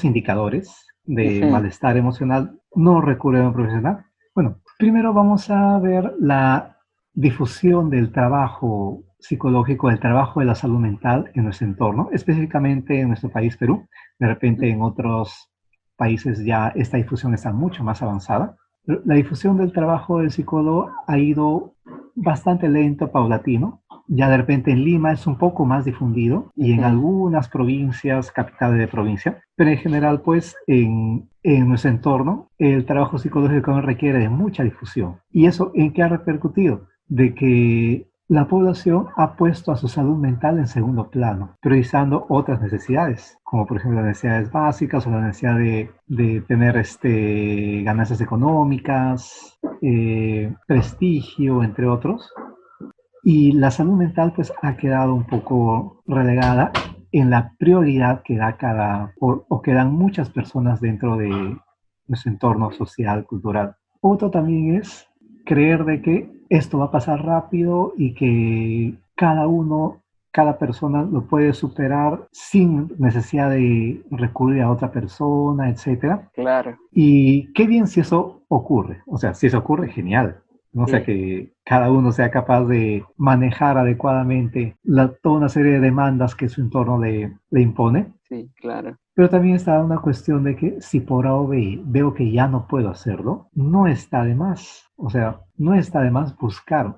indicadores de Ujú. malestar emocional no recurren a un profesional? Bueno, primero vamos a ver la difusión del trabajo psicológico, del trabajo de la salud mental en nuestro entorno, específicamente en nuestro país, Perú. De repente en otros países ya esta difusión está mucho más avanzada. Pero la difusión del trabajo del psicólogo ha ido bastante lento, paulatino. Ya de repente en Lima es un poco más difundido y en Ujú. algunas provincias, capitales de provincia, pero en general pues en nuestro entorno el trabajo psicológico no requiere de mucha difusión. ¿Y eso en qué ha repercutido? De que la población ha puesto a su salud mental en segundo plano, priorizando otras necesidades, como por ejemplo las necesidades básicas o la necesidad de tener ganancias económicas, prestigio, entre otros. Y la salud mental pues ha quedado un poco relegada en la prioridad que da o que dan muchas personas dentro de nuestro entorno social, cultural. Otro también es creer de que esto va a pasar rápido y que cada persona lo puede superar sin necesidad de recurrir a otra persona, etcétera. Claro, Y qué bien si eso ocurre. O sea, si eso ocurre, genial. ¿No? O sea, sí, que cada uno sea capaz de manejar adecuadamente toda una serie de demandas que su entorno le impone. sí, claro. Pero también está una cuestión de que si por A o B veo que ya no puedo hacerlo, no está de más. O sea, no está de más buscar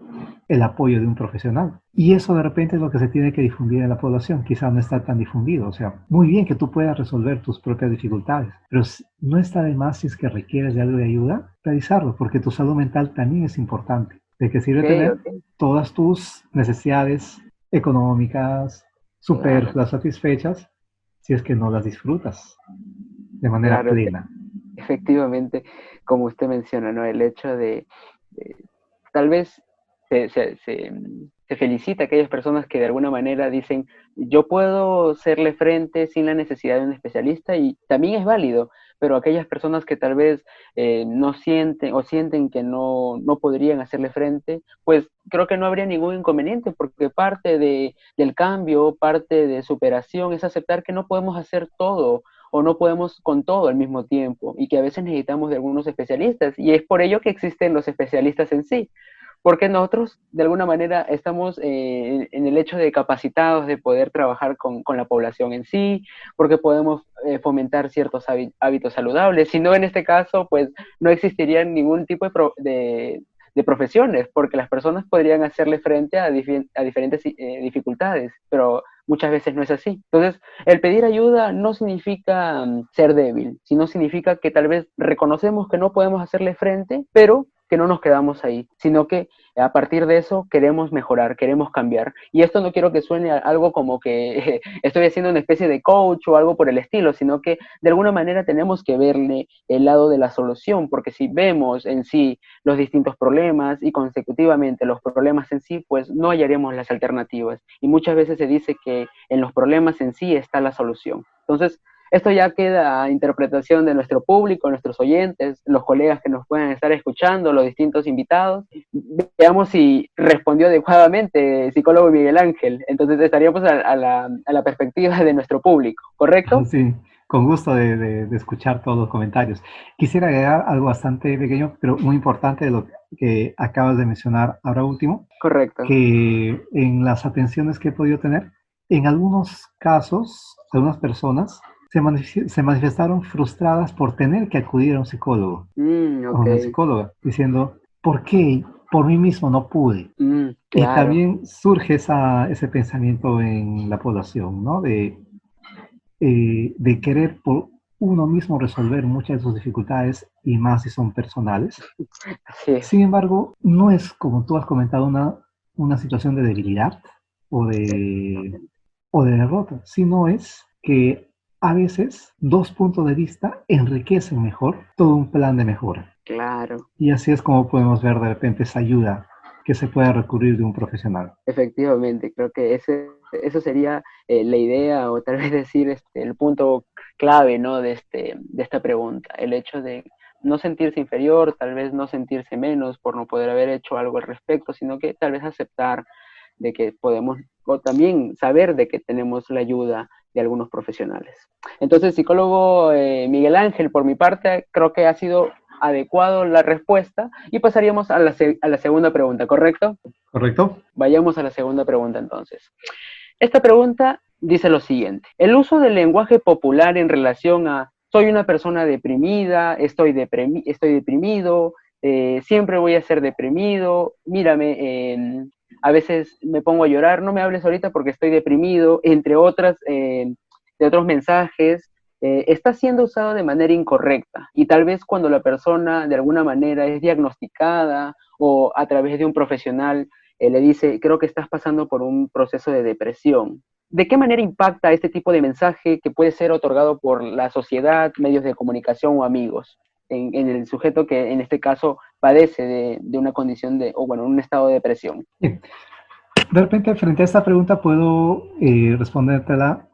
el apoyo de un profesional. Y eso de repente es lo que se tiene que difundir en la población. Quizá no está tan difundido. O sea, muy bien que tú puedas resolver tus propias dificultades, pero no está de más si es que requieres de algo de ayuda, realizarlo, porque tu salud mental también es importante. ¿De qué Ok, sirve tener ok, todas tus necesidades económicas, claro, superfluas, satisfechas, si es que no las disfrutas de manera claro. plena? Efectivamente, como usted menciona, ¿no? El hecho de tal vez se felicita a aquellas personas que de alguna manera dicen, yo puedo hacerle frente sin la necesidad de un especialista y también es válido, pero aquellas personas que tal vez no sienten o sienten que no podrían hacerle frente, pues creo que no habría ningún inconveniente porque parte del cambio, parte de superación es aceptar que no podemos hacer todo o no podemos con todo al mismo tiempo y que a veces necesitamos de algunos especialistas y es por ello que existen los especialistas en sí, porque nosotros de alguna manera estamos en el hecho de capacitados de poder trabajar con la población en sí, porque podemos fomentar ciertos hábitos saludables, si no en este caso pues no existiría ningún tipo de profesiones, porque las personas podrían hacerle frente a diferentes dificultades, pero muchas veces no es así. Entonces, el pedir ayuda no significa ser débil, sino significa que tal vez reconocemos que no podemos hacerle frente, pero que no nos quedamos ahí, sino que a partir de eso queremos mejorar, queremos cambiar. Y esto no quiero que suene algo como que estoy haciendo una especie de coach o algo por el estilo, sino que de alguna manera tenemos que verle el lado de la solución, porque si vemos en sí los distintos problemas y consecutivamente los problemas en sí, pues no hallaremos las alternativas. Y muchas veces se dice que en los problemas en sí está la solución. Entonces, esto ya queda a interpretación de nuestro público, nuestros oyentes, los colegas que nos puedan estar escuchando, los distintos invitados. Veamos si respondió adecuadamente psicólogo Miguel Ángel. Entonces estaríamos a la perspectiva de nuestro público, ¿correcto? Sí, con gusto de escuchar todos los comentarios. Quisiera agregar algo bastante pequeño, pero muy importante de lo que acabas de mencionar ahora último, Correcto. que en las atenciones que he podido tener, en algunos casos, algunas personas se manifestaron frustradas por tener que acudir a un psicólogo o Ok. una psicóloga, diciendo, ¿por qué? Por mí mismo no pude. Y Claro. también surge ese pensamiento en la población, ¿no? De querer por uno mismo resolver muchas de sus dificultades y más si son personales. Así es. Sin embargo, no es, como tú has comentado, una situación de debilidad o o de derrota, sino es que a veces dos puntos de vista enriquecen mejor todo un plan de mejora. Claro. Y así es como podemos ver de repente esa ayuda que se puede recurrir de un profesional. Efectivamente, creo que eso sería la idea, o tal vez decir el punto clave, ¿no? De esta pregunta, el hecho de no sentirse inferior, tal vez no sentirse menos por no poder haber hecho algo al respecto, sino que tal vez aceptar de que podemos, o también saber de que tenemos la ayuda de algunos profesionales. Entonces, psicólogo Miguel Ángel, por mi parte, creo que ha sido adecuado la respuesta y pasaríamos a la segunda pregunta, ¿correcto? ¿Correcto? Vayamos a la segunda pregunta entonces. Esta pregunta dice lo siguiente: el uso del lenguaje popular en relación a soy una persona deprimida, estoy deprimido, siempre voy a ser deprimido, mírame, a veces me pongo a llorar, no me hables ahorita porque estoy deprimido, entre otras, de otros mensajes, está siendo usado de manera incorrecta. Y tal vez cuando la persona de alguna manera es diagnosticada o a través de un profesional le dice, creo que estás pasando por un proceso de depresión. ¿De qué manera impacta este tipo de mensaje que puede ser otorgado por la sociedad, medios de comunicación o amigos en el sujeto que en este caso padece de una condición o bueno, un estado de depresión? Bien. De repente, frente a esta pregunta, puedo respondértela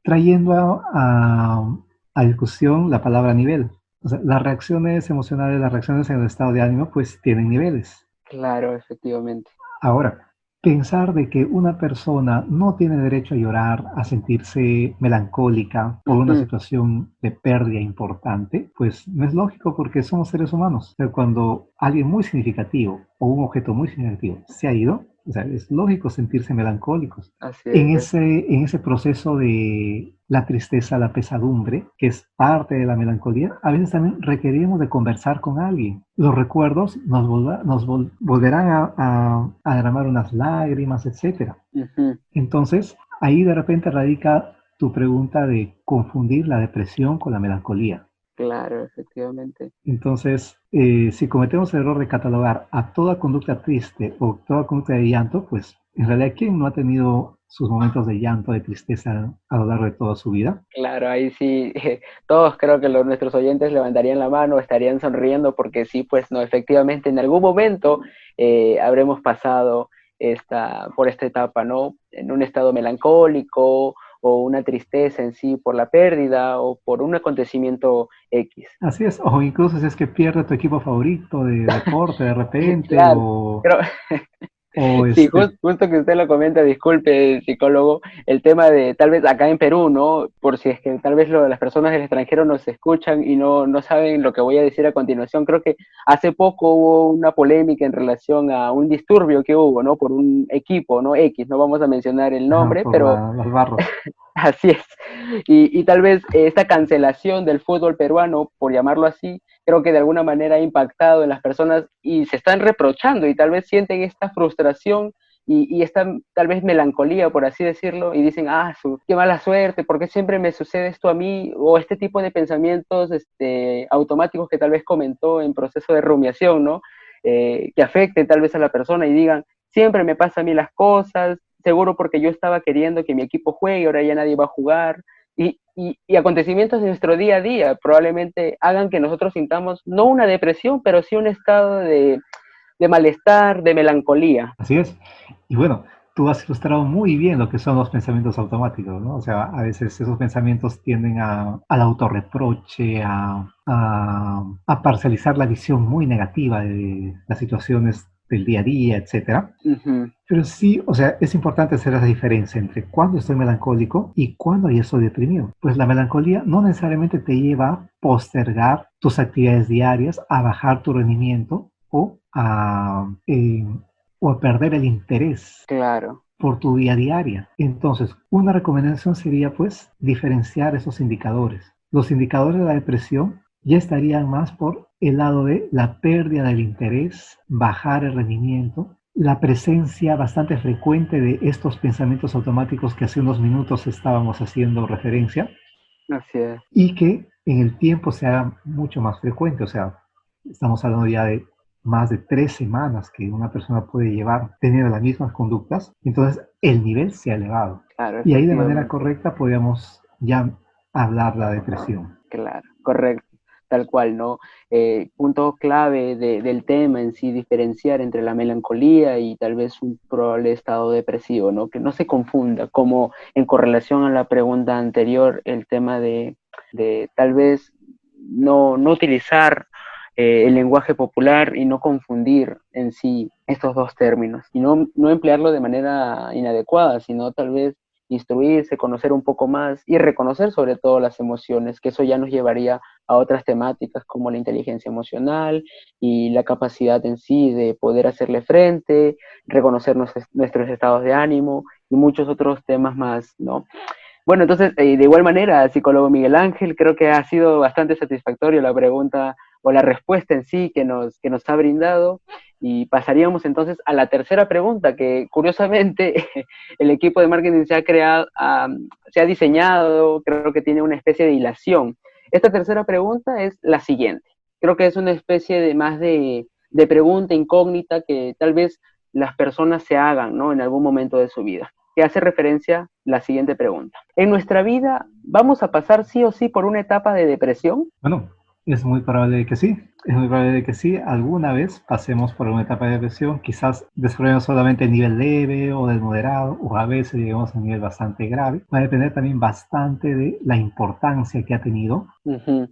trayendo a discusión la palabra nivel. O sea, las reacciones emocionales, las reacciones en el estado de ánimo, pues tienen niveles. Claro, efectivamente. Ahora, pensar de que una persona no tiene derecho a llorar, a sentirse melancólica por una situación de pérdida importante, pues no es lógico porque somos seres humanos. Pero cuando alguien muy significativo o un objeto muy significativo se ha ido, o sea, es lógico sentirse melancólicos. Así es. En ese proceso de la tristeza, la pesadumbre, que es parte de la melancolía, a veces también requerimos de conversar con alguien. Los recuerdos volverán a derramar unas lágrimas, etc. Entonces, ahí de repente radica tu pregunta de confundir la depresión con la melancolía. Claro, efectivamente. Entonces, si cometemos el error de catalogar a toda conducta triste o toda conducta de llanto, pues en realidad, ¿quién no ha tenido sus momentos de llanto, de tristeza a lo largo de toda su vida? Claro, ahí sí, todos creo que nuestros oyentes levantarían la mano, estarían sonriendo porque sí, pues no, efectivamente en algún momento habremos pasado por esta etapa, ¿no? En un estado melancólico o una tristeza en sí por la pérdida o por un acontecimiento X. Así es, o incluso si es que pierde tu equipo favorito de deporte de repente, Claro, creo, o sí, justo que usted lo comenta, disculpe, psicólogo, el tema de tal vez acá en Perú, ¿no? Por si es que tal vez las personas del extranjero nos escuchan y no saben lo que voy a decir a continuación. Creo que hace poco hubo una polémica en relación a un disturbio que hubo, ¿no? Por un equipo, ¿no? X, no vamos a mencionar el nombre, por pero los barros. así es. Y tal vez esta cancelación del fútbol peruano, por llamarlo así, creo que de alguna manera ha impactado en las personas y se están reprochando y tal vez sienten esta frustración y esta tal vez melancolía, por así decirlo, y dicen, qué mala suerte, ¿por qué siempre me sucede esto a mí? O este tipo de pensamientos automáticos que tal vez comentó en proceso de rumiación, ¿no? Que afecten tal vez a la persona y digan, siempre me pasa a mí las cosas, seguro porque yo estaba queriendo que mi equipo juegue, ahora ya nadie va a jugar. Y acontecimientos de nuestro día a día probablemente hagan que nosotros sintamos no una depresión, pero sí un estado de malestar, de melancolía. Así es. Y bueno, tú has ilustrado muy bien lo que son los pensamientos automáticos, ¿no? O sea, a veces esos pensamientos tienden al autorreproche, a parcializar la visión muy negativa de las situaciones del día a día, etcétera. Pero sí, o sea, es importante hacer esa diferencia entre cuando estoy melancólico y cuando ya estoy deprimido. Pues la melancolía no necesariamente te lleva a postergar tus actividades diarias, a bajar tu rendimiento o a perder el interés Claro. por tu vida diaria. Entonces, una recomendación sería pues diferenciar esos indicadores. Los indicadores de la depresión ya estarían más por el lado de la pérdida del interés, bajar el rendimiento, la presencia bastante frecuente de estos pensamientos automáticos que hace unos minutos estábamos haciendo referencia. Así es. Y que en el tiempo sea mucho más frecuente, o sea, estamos hablando ya de más de 3 semanas que una persona puede llevar teniendo las mismas conductas, entonces el nivel se ha elevado. Claro, Y ahí de manera efectivamente. correcta podríamos ya hablar la depresión. Claro, correcto, tal cual, ¿no? Punto clave del tema en sí, diferenciar entre la melancolía y tal vez un probable estado depresivo, ¿no? Que no se confunda, como en correlación a la pregunta anterior, el tema de tal vez no utilizar el lenguaje popular y no confundir en sí estos dos términos, y no emplearlo de manera inadecuada, sino tal vez instruirse, conocer un poco más y reconocer sobre todo las emociones, que eso ya nos llevaría a otras temáticas como la inteligencia emocional y la capacidad en sí de poder hacerle frente, reconocer nuestros estados de ánimo y muchos otros temas más, ¿no? Bueno, entonces, de igual manera, psicólogo Miguel Ángel, creo que ha sido bastante satisfactorio la pregunta o la respuesta en sí que nos ha brindado. Y pasaríamos entonces a la tercera pregunta, que curiosamente el equipo de marketing se ha creado, se ha diseñado, creo que tiene una especie de hilación. Esta tercera pregunta es la siguiente. Creo que es una especie de más de pregunta incógnita que tal vez las personas se hagan, ¿no? En algún momento de su vida, que hace referencia a la siguiente pregunta. ¿En nuestra vida vamos a pasar sí o sí por una etapa de depresión? Bueno, es muy probable que sí, es muy probable que sí, alguna vez pasemos por una etapa de depresión, quizás desarrollemos solamente el nivel leve o del moderado, o a veces lleguemos a un nivel bastante grave. Va a depender también bastante de la importancia que ha tenido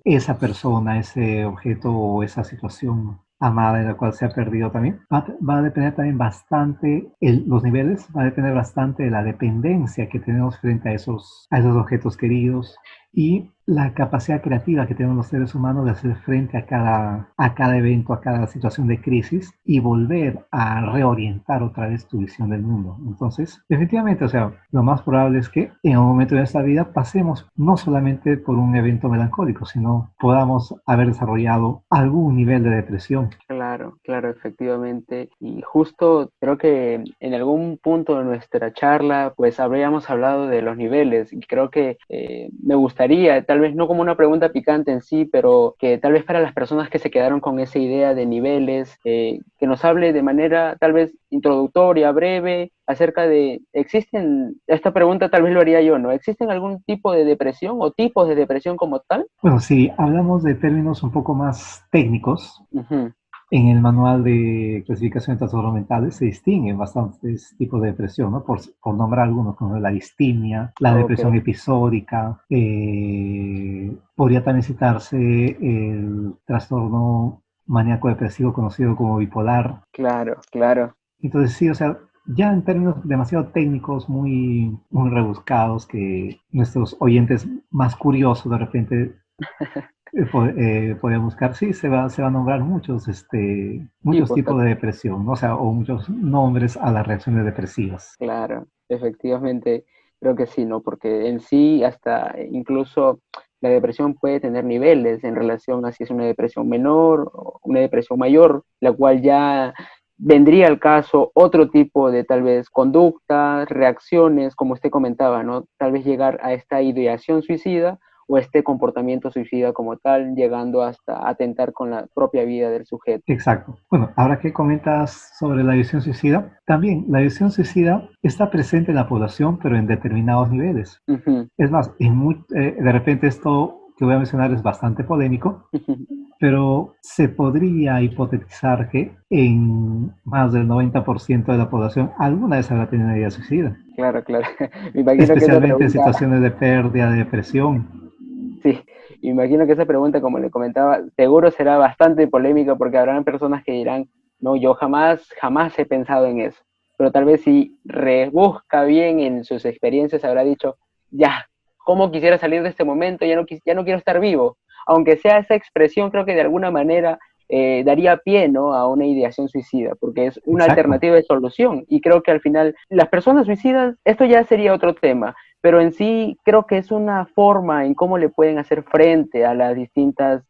esa persona, ese objeto o esa situación amada en la cual se ha perdido también. Va a depender también bastante, los niveles, va a depender bastante de la dependencia que tenemos frente a esos objetos queridos y la capacidad creativa que tenemos los seres humanos de hacer frente a cada evento, a cada situación de crisis y volver a reorientar otra vez tu visión del mundo. Entonces, definitivamente, o sea, lo más probable es que en un momento de nuestra vida pasemos no solamente por un evento melancólico, sino podamos haber desarrollado algún nivel de depresión. Claro, claro, efectivamente. Y justo creo que en algún punto de nuestra charla, pues habríamos hablado de los niveles. Y creo que me gustaría, tal vez no como una pregunta picante en sí, pero que tal vez para las personas que se quedaron con esa idea de niveles, que nos hable de manera tal vez introductoria, breve, acerca de, esta pregunta tal vez lo haría yo, ¿no? ¿Existen algún tipo de depresión o tipos de depresión como tal? Bueno, si hablamos de términos un poco más técnicos, Ujú. en el manual de clasificación de trastornos mentales se distinguen bastantes tipos de depresión, ¿no? Por nombrar algunos, como la distimia, la Ok, depresión episódica, podría también citarse el trastorno maníaco-depresivo conocido como bipolar. claro, claro. Entonces sí, o sea, ya en términos demasiado técnicos, muy, muy rebuscados, que nuestros oyentes más curiosos de repente podría buscar, sí, se va a nombrar muchos Tipos, tipos de depresión, ¿no? O sea, o muchos nombres a las reacciones depresivas. claro, efectivamente, creo que sí, ¿no? Porque en sí, hasta incluso la depresión puede tener niveles en relación a si es una depresión menor o una depresión mayor, la cual ya vendría al caso otro tipo de tal vez conductas, reacciones, como usted comentaba, ¿no? Tal vez llegar a esta ideación suicida o este comportamiento suicida como tal, llegando hasta atentar con la propia vida del sujeto. Exacto. Bueno, ahora que comentas sobre la visión suicida, también la visión suicida está presente en la población, pero en determinados niveles. Ujú, Es más, de repente esto que voy a mencionar es bastante polémico, ujú. pero se podría hipotetizar que en más del 90% de la población alguna vez habrá tenido una vida suicida, Claro, claro. Me imagino que esa especialmente en pregunta, situaciones de pérdida, de depresión. sí, me imagino que esa pregunta, como le comentaba, seguro será bastante polémica porque habrán personas que dirán, no, yo jamás, jamás he pensado en eso. Pero tal vez si rebusca bien en sus experiencias, habrá dicho, ya, ¿cómo quisiera salir de este momento? Ya no quiero estar vivo. Aunque sea esa expresión, creo que de alguna manera daría pie, ¿no? A una ideación suicida, porque es una Exacto. alternativa de solución. Y creo que al final, las personas suicidas, esto ya sería otro tema, pero en sí creo que es una forma en cómo le pueden hacer frente a las distintas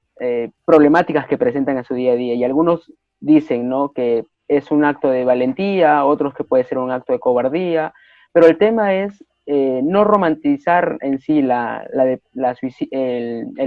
problemáticas que presentan en su día a día. Y algunos dicen, ¿no? Que es un acto de valentía, otros que puede ser un acto de cobardía, pero el tema es no romantizar en sí el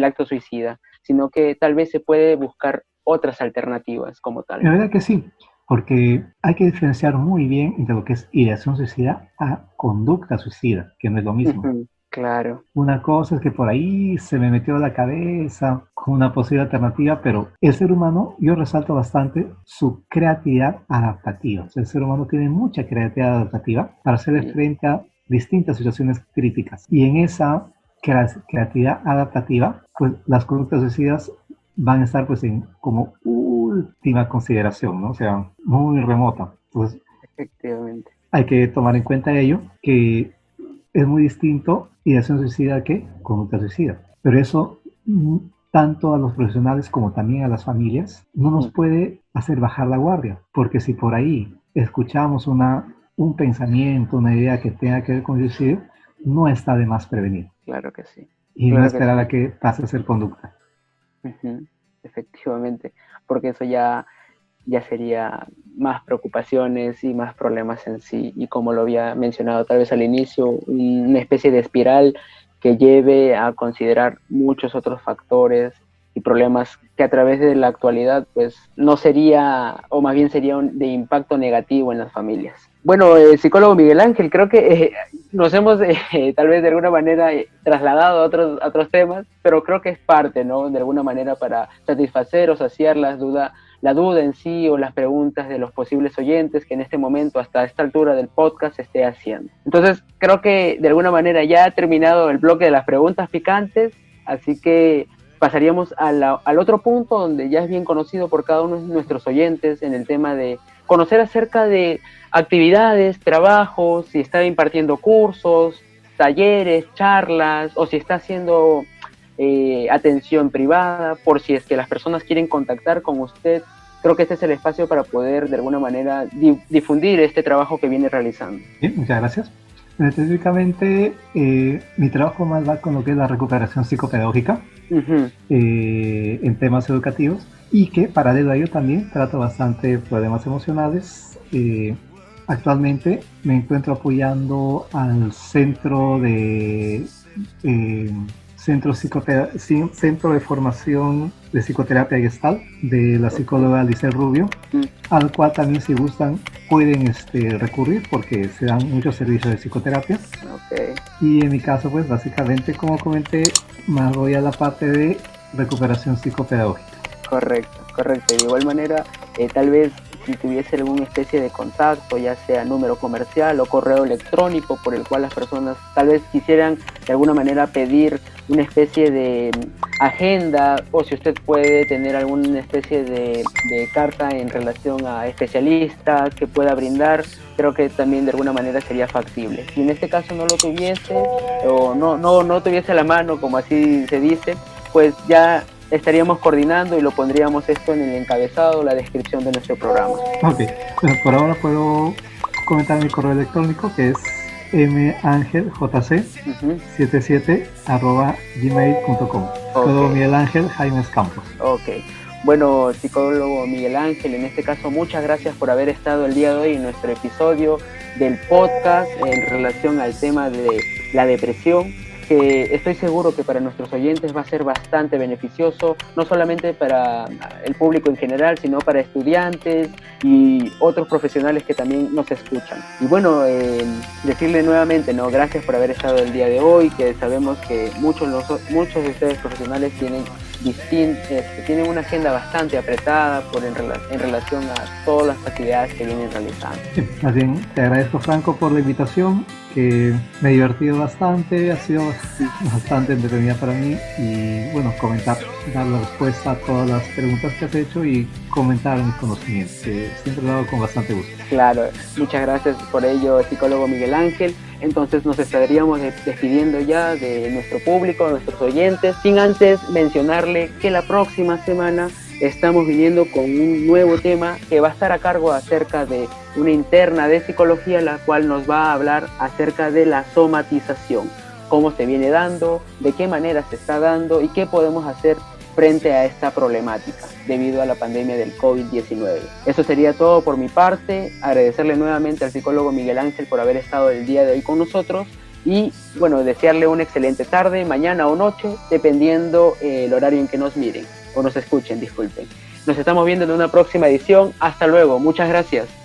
acto suicida, sino que tal vez se puede buscar otras alternativas como La tal. verdad que sí, porque hay que diferenciar muy bien entre lo que es ideación suicida a conducta suicida, que no es lo mismo. Ujú, claro. Una cosa es que por ahí se me metió a la cabeza con una posible alternativa, pero el ser humano, yo resalto bastante su creatividad adaptativa. O sea, el ser humano tiene mucha creatividad adaptativa para hacer Sí, frente a distintas situaciones críticas. Y en esa creatividad adaptativa, pues las conductas suicidas van a estar pues en como última consideración, ¿no? O sea, muy remota. Entonces, efectivamente. hay que tomar en cuenta ello, que es muy distinto ideación suicida que conducta suicida. Pero eso, tanto a los profesionales como también a las familias, no nos Ujú, puede hacer bajar la guardia, porque si por ahí escuchamos un pensamiento, una idea que tenga que ver con el suicidio, no está de más prevenir claro que sí, y no claro que esperar a sí. que pase a ser conducta. Ujú, efectivamente, porque eso ya sería más preocupaciones y más problemas en sí, y como lo había mencionado tal vez al inicio, una especie de espiral que lleve a considerar muchos otros factores y problemas que a través de la actualidad pues no sería, o más bien sería de impacto negativo en las familias. Bueno, psicólogo Miguel Ángel, creo que nos hemos tal vez de alguna manera trasladado a otros temas, pero creo que es parte, ¿no? De alguna manera para satisfacer o saciar la duda en sí o las preguntas de los posibles oyentes que en este momento, hasta esta altura del podcast, se esté haciendo. Entonces, creo que de alguna manera ya ha terminado el bloque de las preguntas picantes, así que pasaríamos al otro punto donde ya es bien conocido por cada uno de nuestros oyentes en el tema de conocer acerca de actividades, trabajos, si está impartiendo cursos, talleres, charlas o si está haciendo atención privada, por si es que las personas quieren contactar con usted. Creo que este es el espacio para poder de alguna manera difundir este trabajo que viene realizando. Bien, muchas gracias. Específicamente, mi trabajo más va con lo que es la recuperación psicopedagógica Uh-huh. en temas educativos y que paralelo a ello también trato bastante problemas emocionales. Actualmente me encuentro apoyando al centro de centro de formación de psicoterapia Gestalt de la psicóloga Lice Rubio, al cual también si gustan pueden recurrir porque se dan muchos servicios de psicoterapia. Okay. Y en mi caso, pues básicamente, como comenté, más voy a la parte de recuperación psicopedagógica. Correcto, correcto. De igual manera, tal vez si tuviese alguna especie de contacto, ya sea número comercial o correo electrónico por el cual las personas tal vez quisieran de alguna manera pedir una especie de agenda, o si usted puede tener alguna especie de carta en relación a especialistas que pueda brindar, creo que también de alguna manera sería factible. Si en este caso no lo tuviese o no tuviese a la mano, como así se dice, pues ya estaríamos coordinando y lo pondríamos esto en el encabezado, la descripción de nuestro programa. Ok, bueno, por ahora puedo comentar mi correo electrónico, que es mangeljc77@gmail.com. Todo Okay. Miguel Ángel Jaimes Campos. Ok. Bueno, psicólogo Miguel Ángel, en este caso muchas gracias por haber estado el día de hoy en nuestro episodio del podcast en relación al tema de la depresión, que estoy seguro que para nuestros oyentes va a ser bastante beneficioso, no solamente para el público en general, sino para estudiantes y otros profesionales que también nos escuchan. Y bueno, decirle nuevamente, ¿no? Gracias por haber estado el día de hoy, que sabemos que muchos de ustedes profesionales tienen una agenda bastante apretada en relación a todas las actividades que vienen realizando. Sí, más bien, te agradezco, Franco, por la invitación, que me he divertido bastante, ha sido bastante entretenida para mí y bueno, dar la respuesta a todas las preguntas que has hecho y comentar mis conocimientos, que siempre lo hago con bastante gusto. Claro, muchas gracias por ello, psicólogo Miguel Ángel. Entonces nos estaríamos despidiendo ya de nuestro público, de nuestros oyentes, sin antes mencionarle que la próxima semana estamos viniendo con un nuevo tema que va a estar a cargo acerca de una interna de psicología, la cual nos va a hablar acerca de la somatización, cómo se viene dando, de qué manera se está dando y qué podemos hacer frente a esta problemática debido a la pandemia del COVID-19. Eso sería todo por mi parte. Agradecerle nuevamente al psicólogo Miguel Ángel por haber estado el día de hoy con nosotros y bueno, desearle una excelente tarde, mañana o noche, dependiendo el horario en que nos miren o nos escuchen, disculpen. Nos estamos viendo en una próxima edición. Hasta luego. Muchas gracias.